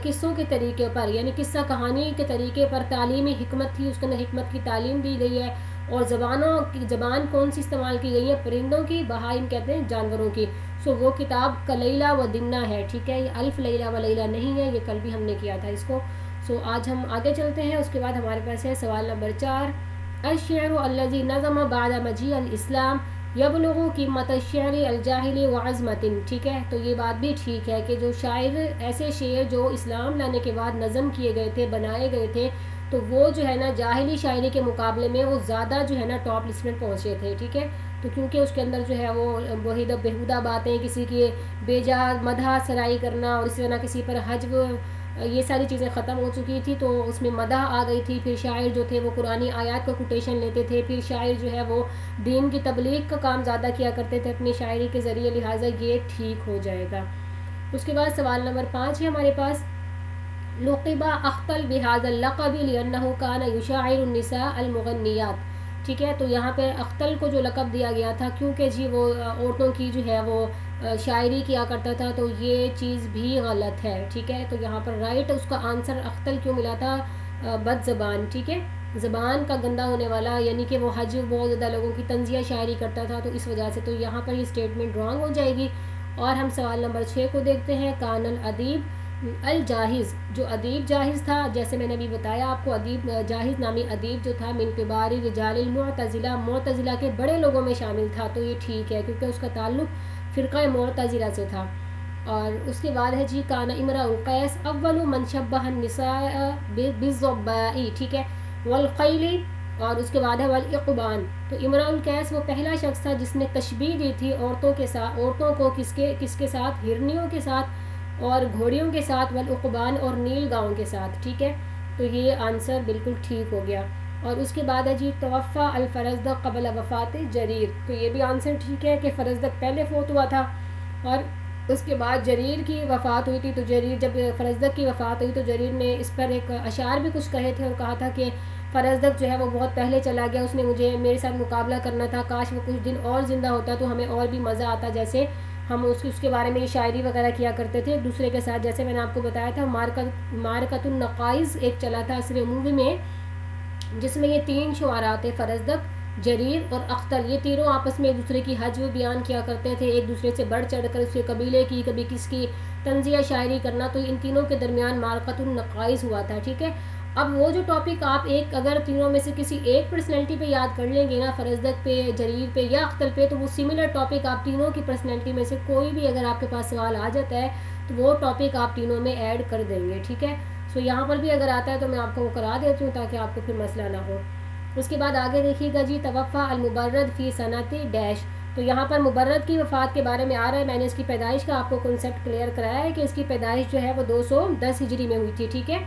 قصوں کے طریقے پر، یعنی قصہ کہانی کے طریقے پر تعلیمی حکمت تھی، اس کے اندر حکمت کی تعلیم دی گئی ہے۔ اور زبان کون سی استعمال کی گئی ہے؟ پرندوں کی، بہائم کہتے ہیں جانوروں کی، سو وہ کتاب کلیلہ و دمنہ ہے، ٹھیک ہے، یہ الف لیلہ و لیلہ نہیں ہے، یہ کل بھی ہم نے کیا تھا اس کو۔ سو آج ہم آگے چلتے ہیں، اس کے بعد ہمارے پاس ہے سوال نمبر 4، الشعر الذي نظم بعد مجيء الاسلام یبلغ قیمت الشعر الجاہلی وعظمت، ٹھیک ہے، تو یہ بات بھی ٹھیک ہے کہ جو شاعر ایسے شعر جو اسلام لانے کے بعد نظم کیے گئے تھے، بنائے گئے تھے، تو وہ جو ہے نا جاہلی شاعری کے مقابلے میں وہ زیادہ جو ہے نا ٹاپ لسٹ میں پہنچے تھے، ٹھیک ہے، تو کیونکہ اس کے اندر جو ہے وہ بےہودہ باتیں، کسی کی بے جا مدح سرائی کرنا، اور اسی طرح کسی پر حجو، یہ ساری چیزیں ختم ہو چکی تھی، تو اس میں مدح آ گئی تھی۔ پھر شاعر جو تھے وہ قرآنی آیات کو کوٹیشن لیتے تھے، پھر شاعر جو ہے وہ دین کی تبلیغ کا کام زیادہ کیا کرتے تھے اپنی شاعری کے ذریعے، لہٰذا یہ ٹھیک ہو جائے گا۔ اس کے بعد سوال نمبر 5 ہے ہمارے پاس، لقب اختل بهذا اللقب لانه كان يشاعر النساء المغنیات، ٹھیک ہے، تو یہاں پہ اختل کو جو لقب دیا گیا تھا کیونکہ جی وہ عورتوں کی جو ہے وہ شاعری کیا کرتا تھا، تو یہ چیز بھی غلط ہے، ٹھیک ہے، تو یہاں پر رائٹ اس کا آنسر اختل کیوں ملا تھا؟ بد زبان، ٹھیک ہے، زبان کا گندا ہونے والا، یعنی کہ وہ حج بہت زیادہ لوگوں کی تنزیہ شاعری کرتا تھا، تو اس وجہ سے تو یہاں پر یہ اسٹیٹمنٹ رانگ ہو جائے گی۔ اور ہم سوال نمبر 6 کو دیکھتے ہیں، کان الادیب الجاہز، جو ادیب جاہز تھا، جیسے میں نے ابھی بتایا آپ کو، ادیب جاہز نامی ادیب جو تھا من کبار رجال المعتزلہ، معتزلہ کے بڑے لوگوں میں شامل تھا، تو یہ ٹھیک ہے کیونکہ اس کا تعلق فرقہ معتزلہ سے تھا۔ اور اس کے بعد ہے جی کان امرؤ القیس اول من شبہ النساء بالظباء، ٹھیک ہے، والخیل، اور اس کے بعد ہے والاقبان، تو امرؤ القیس وہ پہلا شخص تھا جس نے تشبیہ دی تھی عورتوں کے ساتھ، عورتوں کو کس کے ساتھ؟ ہرنیوں کے ساتھ اور گھوڑیوں کے ساتھ، والاقبان اور نیل گاؤں کے ساتھ، ٹھیک ہے، تو یہ آنسر بالکل ٹھیک ہو گیا۔ اور اس کے بعد ہے جی توفی الفرزدق قبل وفات جریر، تو یہ بھی آنسر ٹھیک ہے کہ فرزدق پہلے فوت ہوا تھا اور اس کے بعد جریر کی وفات ہوئی تھی، تو جریر جب فرزدق کی وفات ہوئی تو جریر نے اس پر ایک اشعار بھی کچھ کہے تھے اور کہا تھا کہ فرزدق جو ہے وہ بہت پہلے چلا گیا، اس نے میرے ساتھ مقابلہ کرنا تھا، کاش وہ کچھ دن اور زندہ ہوتا تو ہمیں اور بھی مزہ آتا، جیسے ہم اس کے بارے میں شاعری وغیرہ کیا کرتے تھے ایک دوسرے کے ساتھ، جیسے میں نے آپ کو بتایا تھا مارکۃ النقائص ایک چلا تھا عصر عموی میں، جس میں یہ 3 شعراء تھے، فرزدق، جریر اور اختل، یہ تینوں آپس میں ایک دوسرے کی حجو بیان کیا کرتے تھے، ایک دوسرے سے بڑھ چڑھ کر اس کے قبیلے کی، کبھی کس کی تنزیہ شاعری کرنا، تو ان تینوں کے درمیان مارکۃ النقائص ہوا تھا، ٹھیک ہے۔ اب وہ جو ٹاپک آپ اگر تینوں میں سے کسی ایک پرسنالٹی پہ یاد کر لیں گے نا، فرزدق پہ، جریر پہ یا اختل پہ، تو وہ سملر ٹاپک آپ تینوں کی پرسنالٹی میں سے کوئی بھی اگر آپ کے پاس سوال آ جاتا ہے تو وہ ٹاپک آپ تینوں میں ایڈ کر دیں گے، ٹھیک ہے۔ سو یہاں پر بھی اگر آتا ہے تو میں آپ کو وہ کرا دیتی ہوں تاکہ آپ کو پھر مسئلہ نہ ہو۔ اس کے بعد آگے دیکھیے گا جی توفی المبرد فی سنۃ ڈیش، تو یہاں پر مبرد کی وفات کے بارے میں آ رہا ہے، میں نے اس کی پیدائش کا آپ کو کنسیپٹ کلیئر کرایا ہے کہ اس کی پیدائش جو ہے وہ 210 ہجری میں ہوئی تھی، ٹھیک ہے،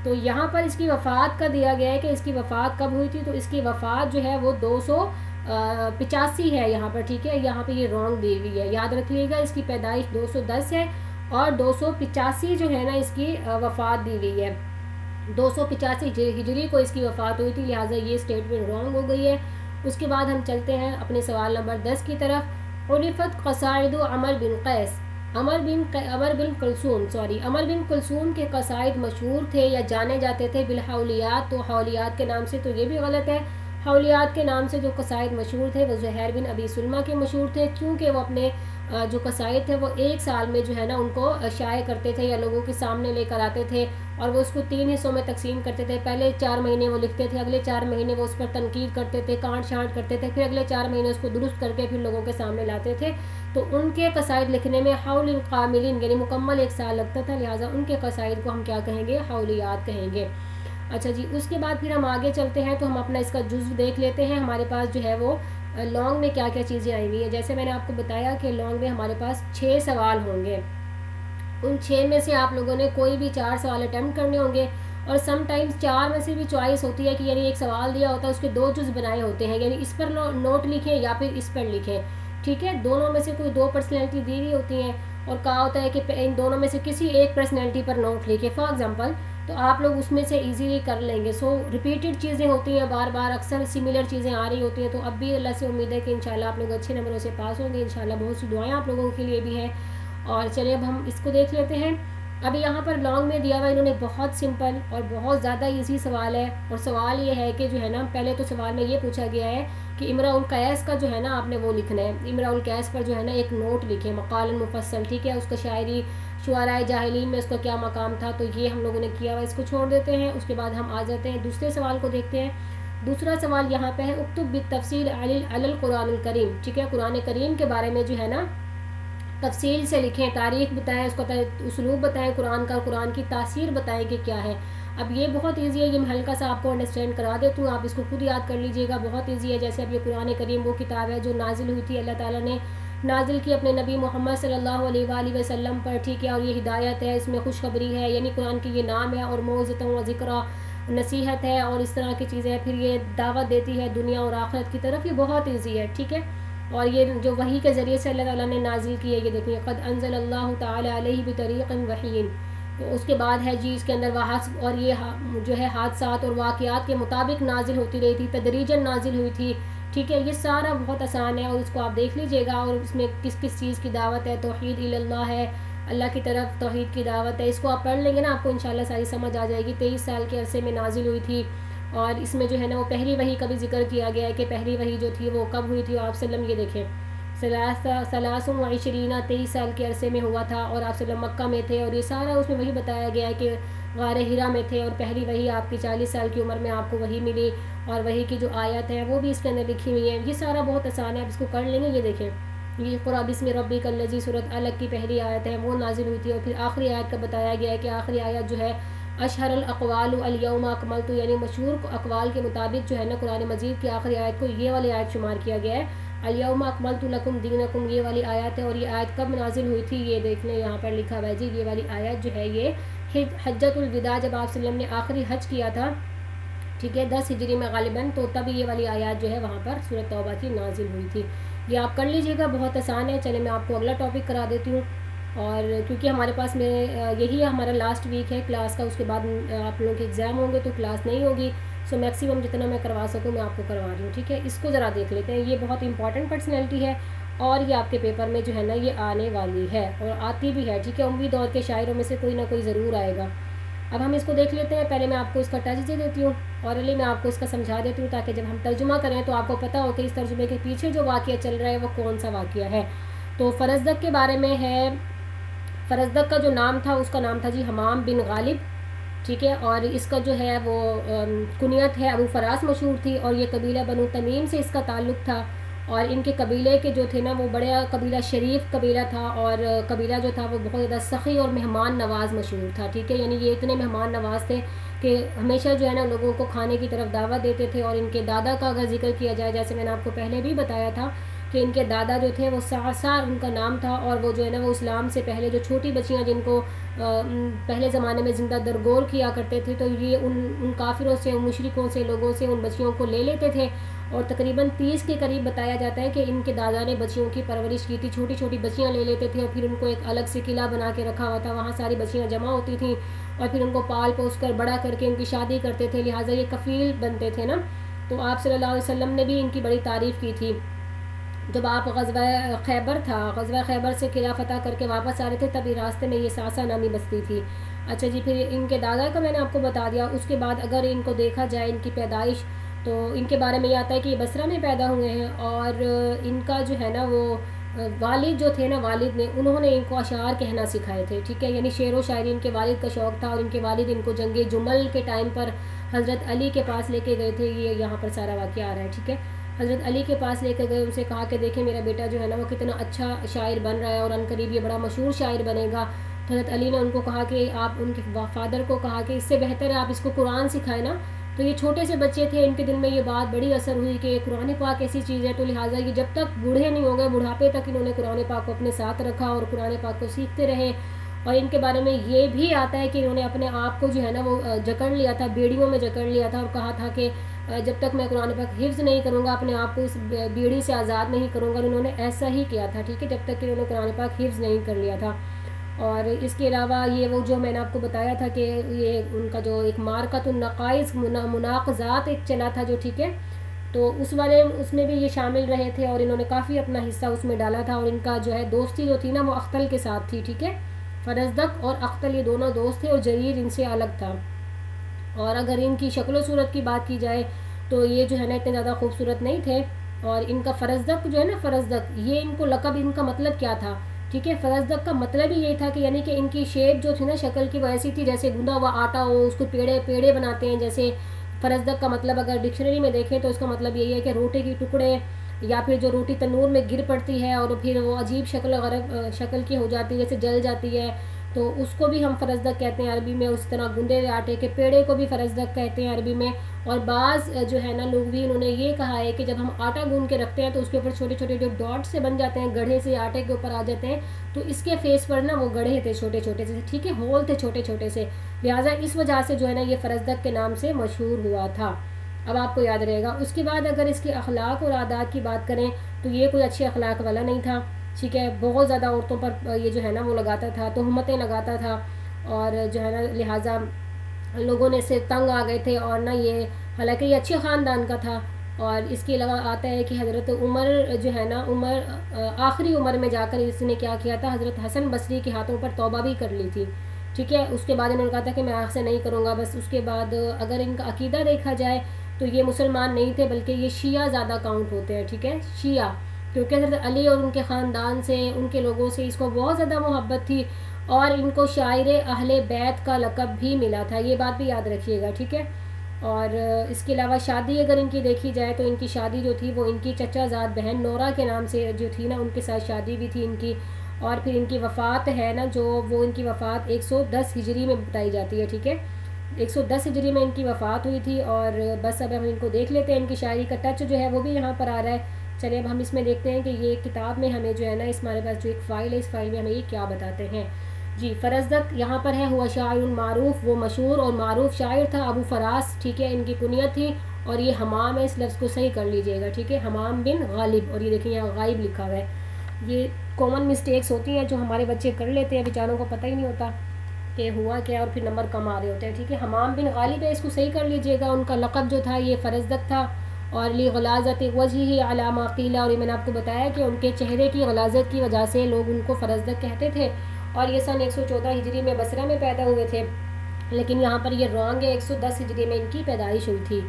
تو یہاں پر اس کی وفات کا دیا گیا ہے کہ اس کی وفات کب ہوئی تھی، تو اس کی وفات جو ہے وہ 285 ہے یہاں پر، ٹھیک ہے، یہاں پہ یہ رانگ دی ہوئی ہے، یاد رکھیے گا اس کی پیدائش 210 ہے اور 285 جو ہے نا اس کی وفات دی ہوئی ہے، 285 ہجری کو اس کی وفات ہوئی تھی، لہٰذا یہ اسٹیٹمنٹ رانگ ہو گئی ہے۔ اس کے بعد ہم چلتے ہیں اپنے سوال نمبر 10 کی طرف، عرفت قصائد عمر بن قیس، عمر بن کلثوم کے قصائد مشہور تھے یا جانے جاتے تھے بالحولیات، تو حولیات کے نام سے، تو یہ بھی غلط ہے، حولیات کے نام سے جو قصائد مشہور تھے وہ زہیر بن ابی سلمہ کے مشہور تھے، کیونکہ وہ اپنے جو قصائد تھے وہ ایک سال میں جو ہے نا ان کو شائع کرتے تھے یا لوگوں کے سامنے لے کر آتے تھے، اور وہ اس کو 3 حصوں میں تقسیم کرتے تھے، پہلے 4 مہینے وہ لکھتے تھے، اگلے 4 مہینے وہ اس پر تنقید کرتے تھے، کانٹ چھانٹ کرتے تھے، پھر اگلے 4 مہینے اس کو درست کر کے پھر لوگوں کے سامنے لاتے تھے، تو ان کے قصائد لکھنے میں حول القاملین یعنی مکمل 1 سال لگتا تھا، لہٰذا ان کے قصائد کو ہم کیا کہیں گے؟ حولیات کہیں گے۔ اچھا جی، اس کے بعد پھر ہم آگے چلتے ہیں تو ہم اپنا اس کا جزو دیکھ لیتے ہیں، ہمارے پاس جو ہے وہ لانگ میں کیا کیا چیزیں آئی ہوئی ہیں، جیسے میں نے آپ کو بتایا کہ لانگ میں ہمارے پاس 6 سوال ہوں گے، ان 6 میں سے آپ لوگوں نے کوئی بھی 4 سوال اٹیمپٹ کرنے ہوں گے، اور سم ٹائمز 4 میں سے بھی چوائس ہوتی ہے کہ یعنی ایک سوال دیا ہوتا ہے اس کے 2 جز بنائے ہوتے ہیں، یعنی اس پر نوٹ لکھیں یا پھر اس پر لکھیں، ٹھیک ہے، دونوں میں سے کوئی 2 پرسنالٹی دی ہوئی ہوتی ہیں، اور کہا ہوتا ہے کہ ان دونوں میں سے کسی ایک پرسنالٹی پر نوٹ لکھیں فار ایگزامپل، تو آپ لوگ اس میں سے ایزیلی کر لیں گے. سو ریپیٹڈ چیزیں ہوتی ہیں، بار بار اکثر سملر چیزیں آ رہی ہوتی ہیں، تو اب بھی اللہ سے امید ہے کہ انشاءاللہ آپ لوگ اچھے نمبروں سے پاس ہوں گے انشاءاللہ. بہت سی دعائیں آپ لوگوں کے لیے بھی ہیں. اور چلیے اب ہم اس کو دیکھ لیتے ہیں. اب یہاں پر لانگ میں دیا ہوا انہوں نے بہت سمپل اور بہت زیادہ ایزی سوال ہے، اور سوال یہ ہے کہ جو ہے نا، پہلے تو سوال میں یہ پوچھا گیا ہے کہ امراء القیس کا جو ہے نا آپ نے وہ لکھنا ہے، امراء القیس پر جو ہے نا ایک نوٹ لکھیں مقال مفصل، ٹھیک ہے، اس کا شاعری شعراء جاہلین میں اس کا کیا مقام تھا، تو یہ ہم لوگوں نے کیا ہوا، اس کو چھوڑ دیتے ہیں. اس کے بعد ہم آ جاتے ہیں دوسرے سوال کو دیکھتے ہیں. دوسرا سوال یہاں پہ ہے اکتب بالتفصیل علی القرآن الکریم، ٹھیک ہے، قرآن کریم کے بارے میں جو ہے نا تفصیل سے لکھیں، تاریخ بتائیں، اس کا اسلوب بتائیں قرآن کا، قرآن کی تاثیر بتائیں کہ کیا ہے. اب یہ بہت ایزی ہے، یہ میں ہلکا سا آپ کو انڈرسٹینڈ کرا دیتی ہوں، آپ اس کو خود یاد کر لیجئے گا، بہت ایزی ہے. جیسے اب یہ قرآن کریم وہ کتاب ہے جو نازل ہوئی تھی، اللہ تعالیٰ نے نازل کی اپنے نبی محمد صلی اللہ علیہ وآلہ وسلم پر، ٹھیک ہے، اور یہ ہدایت ہے، اس میں خوشخبری ہے، یعنی قرآن کی یہ نام ہے، اور موعظۃ و ذکریٰ نصیحت ہے، اور اس طرح کی چیزیں. پھر یہ دعوت دیتی ہے دنیا اور آخرت کی طرف. یہ بہت ایزی ہے، ٹھیک ہے. اور یہ جو وحی کے ذریعے سے اللہ تعالیٰ نے نازل کی ہے، یہ دیکھیں قد انزل اللہ تعالی علیہ بطریق وحی. اس کے بعد ہے جی اس کے اندر اور یہ جو ہے حادثات اور واقعات کے مطابق نازل ہوتی رہی تھی، تدریجاً نازل ہوئی تھی، ٹھیک ہے. یہ سارا بہت آسان ہے، اور اس کو آپ دیکھ لیجئے گا. اور اس میں کس کس چیز کی دعوت ہے، توحید اللہ ہے، اللہ کی طرف توحید کی دعوت ہے. اس کو آپ پڑھ لیں گے نا، آپ کو انشاءاللہ ساری سمجھ آ جائے گی. 23 سال کے عرصے میں نازل ہوئی تھی، اور اس میں جو ہے نا وہ پہلی وحی کا بھی ذکر کیا گیا ہے کہ پہلی وحی جو تھی وہ کب ہوئی تھی. اور آپ وسلم یہ دیکھیں 23 سال کے عرصے میں ہوا تھا، اور آپ وسلم مکہ میں تھے، اور یہ سارا اس میں وہی بتایا گیا ہے کہ غار حرا میں تھے، اور پہلی وحی آپ کی 40 سال کی عمر میں آپ کو وحی ملی، اور وحی کی جو آیت ہے وہ بھی اس کے اندر لکھی ہوئی ہیں. یہ سارا بہت آسان ہے، آپ اس کو کر لیں گے. یہ دیکھیں یہ قرآن بسم ربک الذی سورۃ الگ کی پہلی آیت ہے، وہ نازل ہوئی تھی. اور پھر آخری آیت کا بتایا گیا ہے کہ آخری آیت جو ہے اشہر الاقوال الیوم اکملت، یعنی مشہور اقوال کے مطابق جو ہے نا قرآن مجید کی آخری آیت کو یہ والی آیت شمار کیا گیا ہے، الیوم اکملت لکم دینکم، یہ والی آیت ہے. اور یہ آیت کب نازل ہوئی تھی یہ دیکھ لیں، یہاں پر لکھا ہوا ہے جی. یہ والی آیت جو ہے یہ حجۃ الوداع، جب آپ وسلم نے آخری حج کیا تھا، ٹھیک ہے، 10 ہجری میں غالباً، تو تب یہ والی آیات جو ہے وہاں پر سورۃ توبہ کی نازل ہوئی تھی. یہ آپ کر لیجئے گا، بہت آسان ہے. چلیں میں آپ کو اگلا ٹاپک کرا دیتی ہوں. اور کیونکہ ہمارے پاس یہی ہمارا لاسٹ ویک ہے کلاس کا، اس کے بعد آپ لوگوں کے ایگزام ہوں گے تو کلاس نہیں ہوگی. سو میکسیمم جتنا میں کروا سکوں میں آپ کو کروا رہی ہوں، ٹھیک ہے. اس کو ذرا دیکھ لیتے ہیں. یہ بہت امپورٹنٹ پرسنالٹی ہے، اور یہ آپ کے پیپر میں جو ہے نا یہ آنے والی ہے، اور آتی بھی ہے، ٹھیک ہے. امید دور کے شاعروں میں سے کوئی نہ کوئی ضرور آئے گا. اب ہم اس کو دیکھ لیتے ہیں. پہلے میں آپ کو اس کا ٹچ دے دیتی ہوں، اور میں آپ کو اس کا سمجھا دیتی ہوں، تاکہ جب ہم ترجمہ کریں تو آپ کو پتہ ہو کہ اس ترجمے کے پیچھے جو واقعہ چل رہا ہے وہ کون سا واقعہ ہے. تو فرزدق کے بارے میں ہے. فرزدق کا جو نام تھا اس کا نام تھا جی حمام بن غالب، ٹھیک ہے. اور اس کا جو ہے وہ کنیت ہے ابو فراس مشہور تھی، اور یہ قبیلہ بنو تمیم سے اس کا تعلق تھا. اور ان کے قبیلے کے جو تھے نا وہ بڑا قبیلہ شریف قبیلہ تھا، اور قبیلہ جو تھا وہ بہت زیادہ سخی اور مہمان نواز مشہور تھا، ٹھیک ہے. یعنی یہ اتنے مہمان نواز تھے کہ ہمیشہ جو ہے نا لوگوں کو کھانے کی طرف دعوت دیتے تھے. اور ان کے دادا کا اگر ذکر کیا جائے، جیسے میں نے آپ کو پہلے بھی بتایا تھا کہ ان کے دادا جو تھے وہ سعصار ان کا نام تھا، اور وہ جو ہے نا وہ اسلام سے پہلے جو چھوٹی بچیاں جن کو پہلے زمانے میں زندہ درگور کیا کرتے تھے، تو یہ ان کافروں سے، ان مشرکوں سے، لوگوں سے ان بچیوں کو لے لیتے تھے. اور تقریباً 30 کے قریب بتایا جاتا ہے کہ ان کے دادا نے بچیوں کی پرورش کی تھی. چھوٹی چھوٹی بچیاں لے لیتے تھے، اور پھر ان کو ایک الگ سے قلعہ بنا کے رکھا ہوا تھا، وہاں ساری بچیاں جمع ہوتی تھیں، اور پھر ان کو پال پوس کر بڑا کر کے ان کی شادی کرتے تھے. لہٰذا یہ کفیل بنتے تھے نا. تو آپ صلی اللہ علیہ وسلم نے بھی ان کی بڑی تعریف کی تھی. جب آپ غزوہ خیبر سے قلعہ فتح کر کے واپس آ رہے تھے، تبھی راستے میں یہ ساسا نامی بستی تھی. اچھا جی، پھر ان کے دادا کا میں نے آپ کو بتا دیا. اس کے بعد اگر ان کو دیکھا جائے ان کی پیدائش، تو ان کے بارے میں یہ آتا ہے کہ یہ بصرہ میں پیدا ہوئے ہیں. اور ان کا جو ہے نا وہ والد جو تھے نا، والد نے انہوں نے ان کو اشعار کہنا سکھائے تھے، ٹھیک ہے. یعنی شعر و شاعری ان کے والد کا شوق تھا، اور ان کے والد ان کو جنگ جمل کے ٹائم پر حضرت علی کے پاس لے کے گئے تھے. یہ یہاں پر سارا واقعہ آ رہا ہے، ٹھیک ہے. حضرت علی کے پاس لے کے گئے، ان سے کہا کہ دیکھیں میرا بیٹا جو ہے نا وہ کتنا اچھا شاعر بن رہا ہے، اور عنقریب یہ بڑا مشہور شاعر بنے گا. حضرت علی نے ان کو کہا کہ آپ ان کے فادر کو کہا کہ اس سے بہتر ہے آپ اس کو قرآن سکھائیں نا. تو یہ چھوٹے سے بچے تھے، ان کے دل میں یہ بات بڑی اثر ہوئی کہ قرآن پاک ایسی چیز ہے. تو لہٰذا یہ جب تک بوڑھے نہیں ہو گئے، بڑھاپے تک انہوں نے قرآن پاک کو اپنے ساتھ رکھا، اور قرآن پاک کو سیکھتے رہے. اور ان کے بارے میں یہ بھی آتا ہے کہ انہوں نے اپنے آپ کو جو ہے نا وہ جکڑ لیا تھا، بیڑیوں میں جکڑ لیا تھا، اور کہا تھا کہ جب تک میں قرآن پاک حفظ نہیں کروں گا اپنے آپ کو اس بیڑی سے آزاد نہیں کروں گا. انہوں نے ایسا ہی کیا تھا، ٹھیک ہے، جب تک کہ انہوں نے قرآن پاک حفظ نہیں کر لیا تھا. اور اس کے علاوہ یہ وہ جو میں نے آپ کو بتایا تھا کہ یہ ان کا جو ایک مارکۃ النقائص مناقضات ایک چلا تھا جو، ٹھیک ہے، تو اس میں بھی یہ شامل رہے تھے اور انہوں نے کافی اپنا حصہ اس میں ڈالا تھا. اور ان کا جو ہے دوستی جو تھی نا وہ اختل کے ساتھ تھی، ٹھیک ہے، فرزدق اور اختل یہ دونوں دوست تھے اور جریر ان سے الگ تھا. اور اگر ان کی شکل و صورت کی بات کی جائے تو یہ جو ہے نا اتنے زیادہ خوبصورت نہیں تھے. اور ان کا فرزدق جو ہے نا، فرزدق یہ ان کو لقب، ان کا مطلب کیا تھا، ٹھیک ہے، فرزدق کا مطلب ہی یہی تھا کہ یعنی کہ ان کی شیپ جو تھی نا، شکل کی وہ ایسی تھی جیسے گندا ہوا آٹا ہو، اس کو پیڑے بناتے ہیں جیسے. فرزدق کا مطلب اگر ڈکشنری میں دیکھیں تو اس کا مطلب یہی ہے کہ روٹی کی ٹکڑے، یا پھر جو روٹی تنور میں گر پڑتی ہے اور پھر وہ عجیب شکل کی ہو جاتی ہے، جیسے جل جاتی ہے، تو اس کو بھی ہم فرزدق کہتے ہیں عربی میں. اس طرح گندے ہوئے آٹے کے پیڑے کو بھی فرزدق کہتے ہیں عربی میں. اور بعض جو ہے نا لوگ بھی انہوں نے یہ کہا ہے کہ جب ہم آٹا گوندھ کے رکھتے ہیں تو اس کے اوپر چھوٹے چھوٹے جو ڈاٹ سے بن جاتے ہیں، گڑھے سے آٹے کے اوپر آ جاتے ہیں، تو اس کے فیس پر نا وہ گڑھے تھے چھوٹے چھوٹے سے، ٹھیک ہے، ہول تھے چھوٹے چھوٹے سے، لہٰذا اس وجہ سے جو ہے نا یہ فرزدق کے نام سے مشہور ہوا تھا. اب آپ کو یاد رہے گا. اس کے بعد اگر اس کے اخلاق اور عادات کی بات کریں تو یہ کوئی اچھے اخلاق والا نہیں تھا، ٹھیک ہے، بہت زیادہ عورتوں پر یہ جو ہے نا وہ لگاتا تھا، تہمتیں لگاتا تھا، اور جو ہے نا لہٰذا لوگوں نے اس سے تنگ آ گئے تھے. اور نہ یہ، حالانکہ یہ اچھے خاندان کا تھا. اور اس کے علاوہ آتا ہے کہ حضرت عمر جو ہے نا، عمر آخری عمر میں جا کر اس نے کیا کیا تھا، حضرت حسن بصری کے ہاتھوں پر توبہ بھی کر لی تھی، ٹھیک ہے. اس کے بعد انہوں نے کہا تھا کہ میں آج سے نہیں کروں گا بس. اس کے بعد اگر ان کا عقیدہ دیکھا جائے تو یہ مسلمان نہیں تھے بلکہ یہ شیعہ زیادہ کاؤنٹ ہوتے ہیں، ٹھیک ہے، شیعہ، کیونکہ حضرت علی اور ان کے خاندان سے، ان کے لوگوں سے اس کو بہت زیادہ محبت تھی. اور ان کو شاعر اہل بیت کا لقب بھی ملا تھا، یہ بات بھی یاد رکھیے گا، ٹھیک ہے. اور اس کے علاوہ شادی اگر ان کی دیکھی جائے تو ان کی شادی جو تھی وہ ان کی چچا زاد بہن نورا کے نام سے جو تھی نا، ان کے ساتھ شادی بھی تھی ان کی. اور پھر ان کی وفات ہے نا جو، وہ ان کی وفات 110 ہجری میں بتائی جاتی ہے، ٹھیک ہے، 110 ہجری میں ان کی وفات ہوئی تھی. اور بس اب ہم ان کو دیکھ لیتے ہیں، ان کی شاعری کا ٹچ جو ہے وہ بھی یہاں پر آ رہا ہے. چلیے اب ہم اس میں دیکھتے ہیں کہ یہ کتاب میں ہمیں جو ہے نا، اس ہمارے پاس جو ایک فائل ہے، اس فائل میں ہمیں یہ کیا بتاتے ہیں. جی، فرزدق یہاں پر ہے، ہوا شاعر معروف، وہ مشہور اور معروف شاعر تھا، ابو فراس، ٹھیک ہے، ان کی کنیت تھی. اور یہ حمام ہے، اس لفظ کو صحیح کر لیجئے گا، ٹھیک ہے، حمام بن غالب. اور یہ دیکھیں یہاں غائب لکھا ہوا ہے. یہ کامن مسٹیکس ہوتی ہیں جو ہمارے بچے کر لیتے ہیں، بیچاروں کو پتہ ہی نہیں ہوتا کہ ہوا کیا، اور پھر نمبر کم آ رہے ہوتے ہیں، ٹھیک ہے. حمام بن غالب ہے، اس کو صحیح کر لیجئے گا. ان کا لقب جو تھا یہ فرزدق تھا. اور لی غلاظت وجہہ علی ما قیل، اور یہ میں نے آپ کو بتایا کہ ان کے چہرے کی غلاظت کی وجہ سے لوگ ان کو فرزدق کہتے تھے. اور یہ سن 114 ہجری میں بصرہ میں پیدا ہوئے تھے، لیکن یہاں پر یہ رانگ ہے، 110 ہجری میں ان کی پیدائش ہوئی تھی،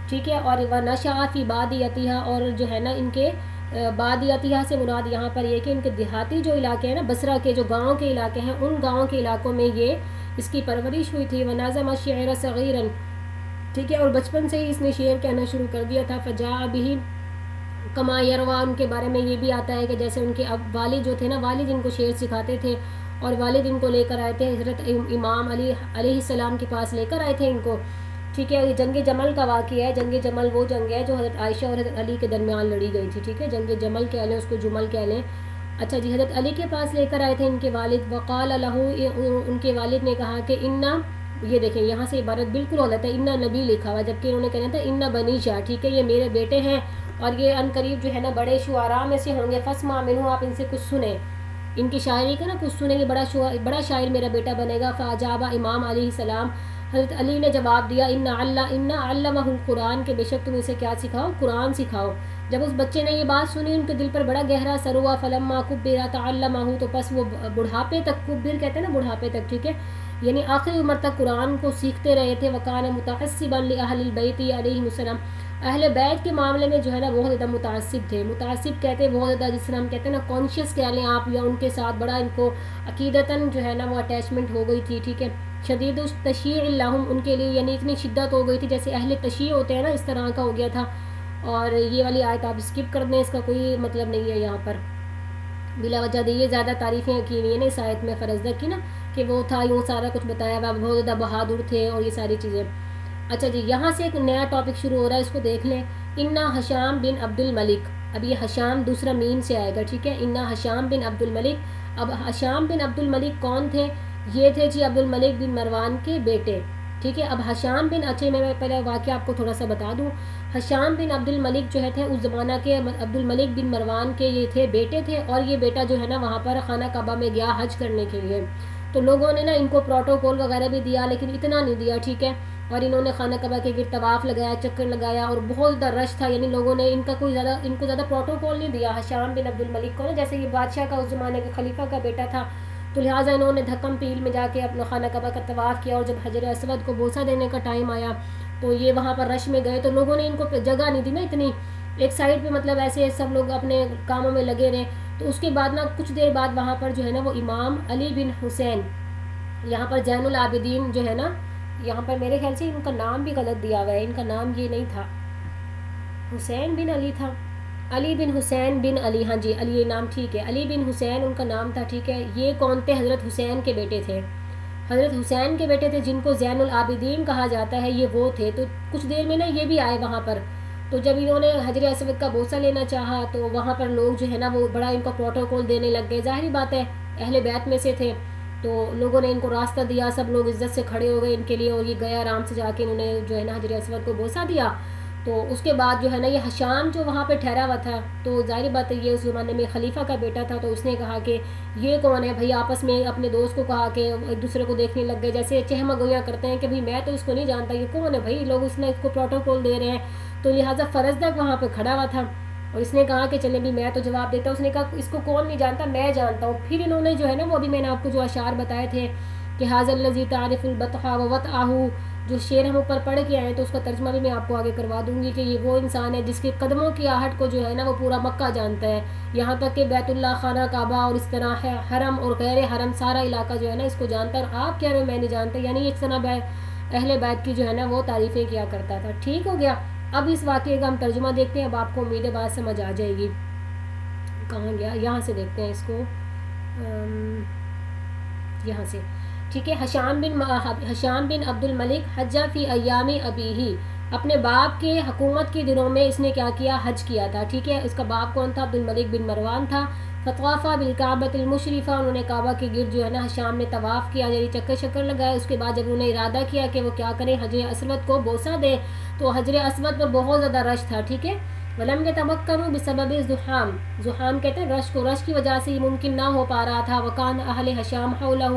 ٹھیک ہے. اور ونشأ فی بادیتہا، اور جو ہے نا ان کے بادیتہا سے مراد یہاں پر یہ کہ ان کے دیہاتی جو علاقے ہیں نا، بصرہ کے جو گاؤں کے علاقے ہیں، ان گاؤں کے علاقوں میں یہ اس کی پرورش ہوئی تھی. ونظم الشعر صغیرا، ٹھیک ہے، اور بچپن سے ہی اس نے شعر کہنا شروع کر دیا تھا. فجاء بہ کما یروی، ان کے بارے میں یہ بھی آتا ہے کہ جیسے ان کے اب والد جو تھے نا، والد ان کو شعر سکھاتے تھے، اور والد ان کو لے کر آئے تھے حضرت امام علی علیہ السلام کے پاس لے کر آئے تھے ان کو، ٹھیک ہے. یہ جنگ جمل کا واقعہ ہے. جنگ جمل وہ جنگ ہے جو حضرت عائشہ اور حضرت علی کے درمیان لڑی گئی تھی، ٹھیک ہے. جنگ جمل کہہ لیں اس کو، جمل کہہ لیں. اچھا جی، حضرت علی کے پاس لے کر آئے تھے ان کے والد. وقال لہ، ان کے والد نے کہا کہ انا، یہ دیکھیں یہاں سے عبارت بالکل غلط ہے، انا نبی لکھا ہوا، جبکہ انہوں نے کہنا تھا انا بنیشا، ٹھیک ہے، یہ میرے بیٹے ہیں اور یہ ان قریب جو ہے نا بڑے شعراء میں سے ہوں گے. فاسمع منہ، آپ ان سے کچھ سنیں، ان کی شاعری کا نا کچھ سنیں، یہ بڑا شاعر میرا بیٹا بنے گا. فاجاب امام علیہ السلام، حضرت علی نے جواب دیا، ان علمہ القرآن، کے بے شک تم اسے کیا سکھاؤ، قرآن سکھاؤ. جب اس بچے نے یہ بات سنی ان کے دل پر بڑا گہرا اثر ہوا. فلما کبر تعلمہ، تو پس وہ بڑھاپے تک، کبر کہتے ہیں نا بڑھاپے تک، ٹھیک ہے، یعنی آخری عمر تک قرآن کو سیکھتے رہے تھے. وکان متعصبا لاہل البیت علیہم السلام، اہل بیت کے معاملے میں جو ہے نا بہت زیادہ متعصب تھے. متعصب کہتے ہیں بہت زیادہ، جس طرح ہم کہتے ہیں نا کانشیس کہہ لیں آپ، یا ان کے ساتھ بڑا ان کو عقیدتاً جو ہے نا وہ اٹیچمنٹ ہو گئی تھی، ٹھیک ہے. شدید التشیع لہم، ان کے لیے یعنی اتنی شدت ہو گئی تھی جیسے اہل تشیع ہوتے ہیں نا، اس طرح کا ہو گیا تھا. اور یہ والی آیت آپ اسکپ کر دیں، اس کا کوئی مطلب نہیں ہے یہاں پر، بلا وجہ دیے زیادہ تعریفیں کی ہوئی ہیں نا اس آیت میں فرزدق کی نا، کہ وہ تھا یوں سارا کچھ بتایا ہوا، بہت زیادہ بہادر تھے اور یہ ساری چیزیں. اچھا جی، یہاں سے ایک نیا ٹاپک شروع ہو رہا ہے، اس کو دیکھ لیں. انا ہشام بن عبد الملک، اب یہ ہشام دوسرا میم سے آئے گا، ٹھیک ہے. انا ہشام بن عبد الملک. اب ہشام بن عبد الملک کون تھے؟ یہ تھے جی عبد الملک بن مروان کے بیٹے، ٹھیک ہے۔ اب ہشام بن، اچھے میں پہلے واقعہ آپ کو تھوڑا سا بتا دوں، ہشام بن عبد الملک جو ہے تھے اس زمانہ کے عبد الملک بن مروان کے یہ تھے بیٹے تھے، اور یہ بیٹا جو ہے نا وہاں پر خانہ کعبہ میں گیا حج کرنے کے لیے، تو لوگوں نے نا ان کو پروٹوکول وغیرہ بھی دیا لیکن اتنا نہیں دیا، ٹھیک ہے، اور انہوں نے خانہ کعبہ کے گرد طواف لگایا، چکر لگایا، اور بہت زیادہ رش تھا، یعنی لوگوں نے ان کو زیادہ پروٹوکول نہیں دیا ہشام بن عبد الملک کو نا، جیسے یہ بادشاہ کا اس زمانے کے خلیفہ کا بیٹا تھا، تو لہٰذا انہوں نے دھکم پیل میں جا کے اپنا خانہ کعبہ کا طواف کیا، اور جب حجر اسود کو بوسہ دینے کا ٹائم آیا تو یہ وہاں پر رش میں گئے، تو لوگوں نے ان کو جگہ نہیں دی نا اتنی، ایک سائڈ پہ مطلب ایسے سب لوگ اپنے کاموں میں لگے رہے، تو اس کے بعد نا کچھ دیر بعد وہاں پر جو ہے نا وہ امام علی بن حسین، یہاں پر زین العابدین جو ہے نا، یہاں پر میرے خیال سے ان کا نام بھی غلط دیا ہوا ہے، ان کا نام یہ نہیں تھا، حسین بن علی تھا، علی بن حسین بن علی، ہاں جی علی، یہ نام ٹھیک ہے، علی بن حسین ان کا نام تھا، ٹھیک ہے۔ یہ کون تھے؟ حضرت حسین کے بیٹے تھے، حضرت حسین کے بیٹے تھے جن کو زین العابدین کہا جاتا ہے، یہ وہ تھے۔ تو کچھ دیر میں نا یہ بھی آئے وہاں پر، تو جب انہوں نے حجر اسود کا بوسہ لینا چاہا تو وہاں پر لوگ جو ہے نا وہ بڑا ان کو پروٹوکول دینے لگ گئے، ظاہری بات ہے اہل بیت میں سے تھے، تو لوگوں نے ان کو راستہ دیا، سب لوگ عزت سے کھڑے ہو گئے ان کے لیے، اور یہ گئے آرام سے جا کے انہوں نے جو ہے نا حجر اسود کو بوسہ دیا۔ تو اس کے بعد جو ہے نا یہ ہشام جو وہاں پہ ٹھہرا ہوا تھا، تو ظاہر بات ہے یہ اس زمانے میں خلیفہ کا بیٹا تھا، تو اس نے کہا کہ یہ کون ہے بھائی، آپس میں اپنے دوست کو کہا کہ ایک دوسرے کو دیکھنے لگ گئے، جیسے چہمہ گویاں کرتے ہیں کہ بھائی میں تو اس کو نہیں جانتا، یہ کون ہے بھائی، لوگ اس کو پروٹوکول دے رہے ہیں، تو لہٰذا فرزدق وہاں پہ کھڑا ہوا تھا، اور اس نے کہا کہ چلیں بھی میں تو جواب دیتا ہوں، اس نے کہا اس کو کون نہیں جانتا، میں جانتا ہوں۔ پھر انہوں نے جو ہے نا وہ ابھی میں نے آپ کو جو اشعار بتائے تھے کہ حاذا الذی تعرف البطحا ووطئہ، جو شعر ہم اوپر پڑھ کے آئے تو اس کا ترجمہ بھی میں آپ کو آگے کروا دوں گی، کہ یہ وہ انسان ہے جس کے قدموں کی آہٹ کو جو ہے نا وہ پورا مکہ جانتا ہے، یہاں تک کہ بیت اللہ، خانہ کعبہ، اور اس طرح ہے حرم اور غیر حرم، سارا علاقہ جو ہے نا اس کو جانتا ہے، اور آپ کہہ رہے ہو میں نہیں جانتا، یعنی اس طرح اہل بیت کی جو ہے نا وہ تعریفیں کیا کرتا تھا۔ ٹھیک ہو گیا، اب اس واقعے کا ہم ترجمہ دیکھتے ہیں، اب آپ کو امید ہے بات سمجھ آ جائے گی۔ کہاں گیا؟ یہاں سے دیکھتے ہیں اس کو، یہاں سے، ٹھیک ہے۔ ہشام بن عبد الملک حج فی ایام ابیہ، اپنے باپ کے حکومت کے دنوں میں اس نے کیا کیا؟ حج کیا تھا، ٹھیک ہے۔ اس کا باپ کون تھا؟ عبد الملک بن مروان تھا۔ فطوافا بالکعبۃ المشرفہ، انہوں نے کعبہ کے گرد جو ہے نا ہشام نے طواف کیا، یعنی چکر لگایا۔ اس کے بعد جب انہوں نے ارادہ کیا کہ وہ کیا کریں، حجر اسود کو بوسہ دیں، تو حجر اسود پر بہت زیادہ رش تھا، ٹھیک ہے۔ ولم یتمکنوا بسبب الزحام، زحام کہتے ہیں رش کی وجہ سے یہ ممکن نہ ہو پا رہا تھا۔ وکان اہل ہشام حولہ،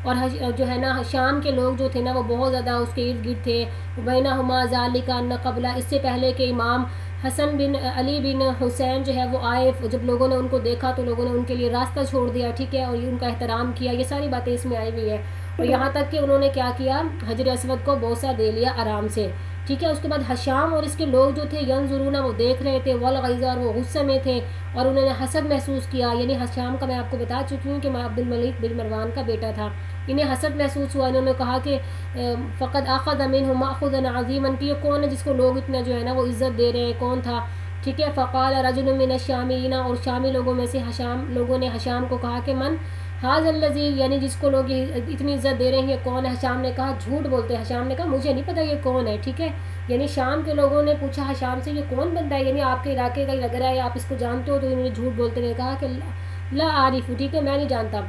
اور جو ہے نا شام کے لوگ جو تھے نا وہ بہت زیادہ اس کے ارد گرد تھے۔ بینہما ذالک ان قبل، اس سے پہلے کہ امام حسن بن علی بن حسین جو ہے وہ آئے، جب لوگوں نے ان کو دیکھا تو لوگوں نے ان کے لیے راستہ چھوڑ دیا، ٹھیک ہے، اور ان کا احترام کیا، یہ ساری باتیں اس میں آئی ہوئی ہے۔ اور یہاں تک کہ انہوں نے کیا کیا؟ حجر اسود کو بوسہ دے لیا آرام سے، ٹھیک ہے۔ اس کے بعد ہشام اور اس کے لوگ جو تھے ینظرون، وہ دیکھ رہے تھے، والغیظ، اور وہ غصے میں تھے، اور انہوں نے حسد محسوس کیا، یعنی ہشام کا میں آپ کو بتا چکی ہوں کہ میں عبد الملک بن مروان کا بیٹا تھا، انہیں حسد محسوس ہوا، انہوں نے کہا کہ فقد اخذ منہ ماخذا عظیما، کہ یہ کون ہے جس کو لوگ اتنا جو ہے نا وہ عزت دے رہے ہیں، کون تھا، ٹھیک ہے۔ فقال رجل من الشامیین، اور شامی لوگوں میں سے لوگوں نے ہشام کو کہا کہ من حاذ الذی، یعنی جس کو لوگ اتنی عزت دے رہے ہیں یہ کون ہے؟ ہشام نے کہا، جھوٹ بولتے ہیں، ہشام نے کہا مجھے نہیں پتہ یہ کون ہے، ٹھیک ہے، یعنی شام کے لوگوں نے پوچھا ہشام سے یہ کون بندہ ہے، یعنی آپ کے علاقے کا ہی لگ رہا ہے، آپ اس کو جانتے ہو، تو انہوں نے جھوٹ بولتے ہوئے کہا کہ لا عارف، ٹھیک ہے، میں نہیں جانتا،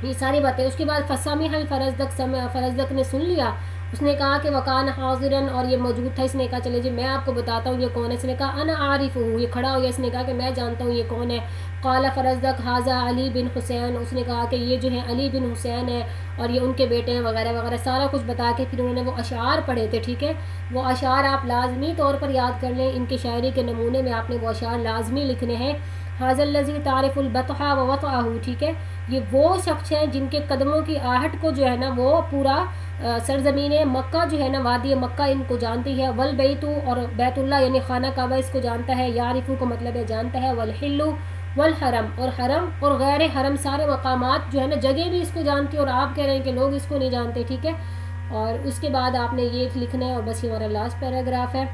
یہ ساری باتیں۔ اس کے بعد فسمع الفرزدق، فرزدق نے سن لیا، اس نے کہا کہ وکان حاضرا، اور یہ موجود تھا، اس نے کہا چلے جی میں آپ کو بتاتا ہوں یہ کون ہے، اس نے کہا انا عارف ہوں، یہ کھڑا ہو گیا، اس نے کہا کہ میں جانتا ہوں یہ کون ہے۔ قال فرزدق ھذا علی بن حسین، اس نے کہا کہ یہ جو ہے علی بن حسین ہے اور یہ ان کے بیٹے ہیں وغیرہ وغیرہ، سارا کچھ بتا کے پھر انہوں نے وہ اشعار پڑھے تھے، ٹھیک ہے۔ وہ اشعار آپ لازمی طور پر یاد کر لیں، ان کی شاعری کے نمونے میں آپ نے وہ اشعار لازمی لکھنے ہیں۔ ھذا الذی تعرف البطحا ووطئہ، ٹھیک ہے، یہ وہ شخص ہیں جن کے قدموں کی آہٹ کو جو ہے نا وہ پورا سرزمین مکہ جو ہے نا وادی مکہ ان کو جانتی ہے۔ والبیت، اور بیت اللہ یعنی خانہ کعبہ اس کو جانتا ہے، یعرفو کا مطلب ہے جانتا ہے، والحل والحرم، اور حرم اور غیر حرم سارے مقامات جو ہے نا جگہ بھی اس کو جانتی ہے، اور آپ کہہ رہے ہیں کہ لوگ اس کو نہیں جانتے، ٹھیک ہے۔ اور اس کے بعد آپ نے یہ لکھنا ہے، اور بس یہ ہمارا لاسٹ پیراگراف ہے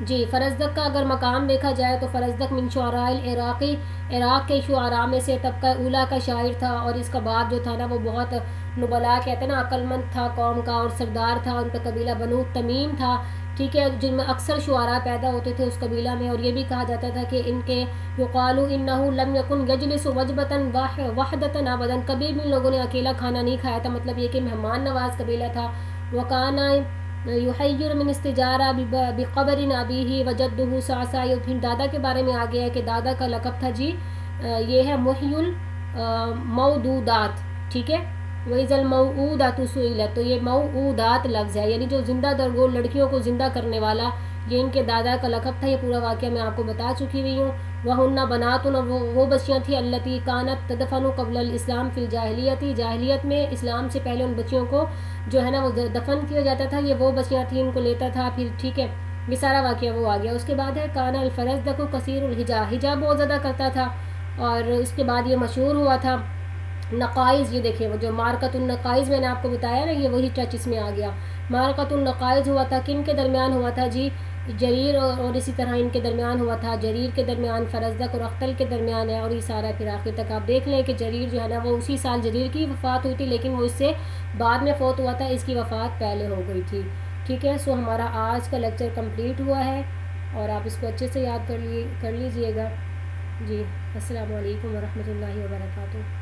جی۔ فرزدق کا اگر مقام دیکھا جائے تو فرزدق من شعراء العراقی، عراق کے شعراء میں سے طبقہ اولیٰ کا شاعر تھا، اور اس کا باپ جو تھا نا وہ بہت نبلا کہتے ہیں نا عقل مند تھا قوم کا، اور سردار تھا، ان کا قبیلہ بنو تمیم تھا، ٹھیک ہے، جن میں اکثر شعراء پیدا ہوتے تھے اس قبیلہ میں، اور یہ بھی کہا جاتا تھا کہ ان کے یقال انہ لم یکن یجلس وجبۃ وحدۃ ابدا، کبھی بھی ان لوگوں نے اکیلا کھانا نہیں کھایا تھا، مطلب یہ کہ مہمان نواز قبیلہ تھا. وکان یحیر من استجارہ بقبر ابیہ وجدہ صعصع، پھر دادا کے بارے میں آ گیا ہے کہ دادا کا لقب تھا جی یہ ہے محی الموعودات. ٹھیک ہے، وَإِذَا الْمَوْعُودَةُ سُئِلَتْ، تو یہ موعودات لفظ ہے، یعنی جو زندہ درگور لڑکیوں کو زندہ کرنے والا، یہ ان کے دادا کا لقب تھا. یہ پورا واقعہ میں آپ کو بتا چکی ہوئی ہوں. وَهُنَّ بَنَاتٌ، وہ بچیاں تھیں الَّتِي كَانَتْ تَدْفَنُ قَبْلَ الْإِسْلَامِ فِي الْجَاهِلِيَّةِ، جاہلیت میں اسلام سے پہلے ان بچیوں کو جو ہے نا وہ دفن کیا جاتا تھا. یہ وہ بچیاں تھیں، ان کو لیتا تھا پھر. ٹھیک ہے، یہ سارا واقعہ وہ آ گیا. اس کے بعد ہے کان الفرزدق کثیر الحجا، حجاب بہت زیادہ کرتا تھا. اور اس کے بعد یہ مشہور ہوا تھا نقائز. یہ دیکھیں وہ جو مارکۃ النقائز میں نے آپ کو بتایا نا، یہ وہی ٹچ اس میں آ گیا. مارکۃ النقائز ہوا تھا کن کے درمیان ہوا تھا جی؟ جریر اور اسی طرح ان کے درمیان ہوا تھا، جریر کے درمیان، فرزدق اور اختل کے درمیان ہے. اور یہ سارا پھر آخر تک آپ دیکھ لیں کہ جریر جو ہے نا وہ اسی سال جریر کی وفات ہوئی تھی، لیکن وہ اس سے بعد میں فوت ہوا تھا، اس کی وفات پہلے ہو گئی تھی. ٹھیک ہے، سو ہمارا آج کا لیکچر کمپلیٹ ہوا ہے، اور آپ اس کو اچھے سے یاد کر لیجئے گا. جی السلام علیکم ورحمۃ اللہ وبرکاتہ.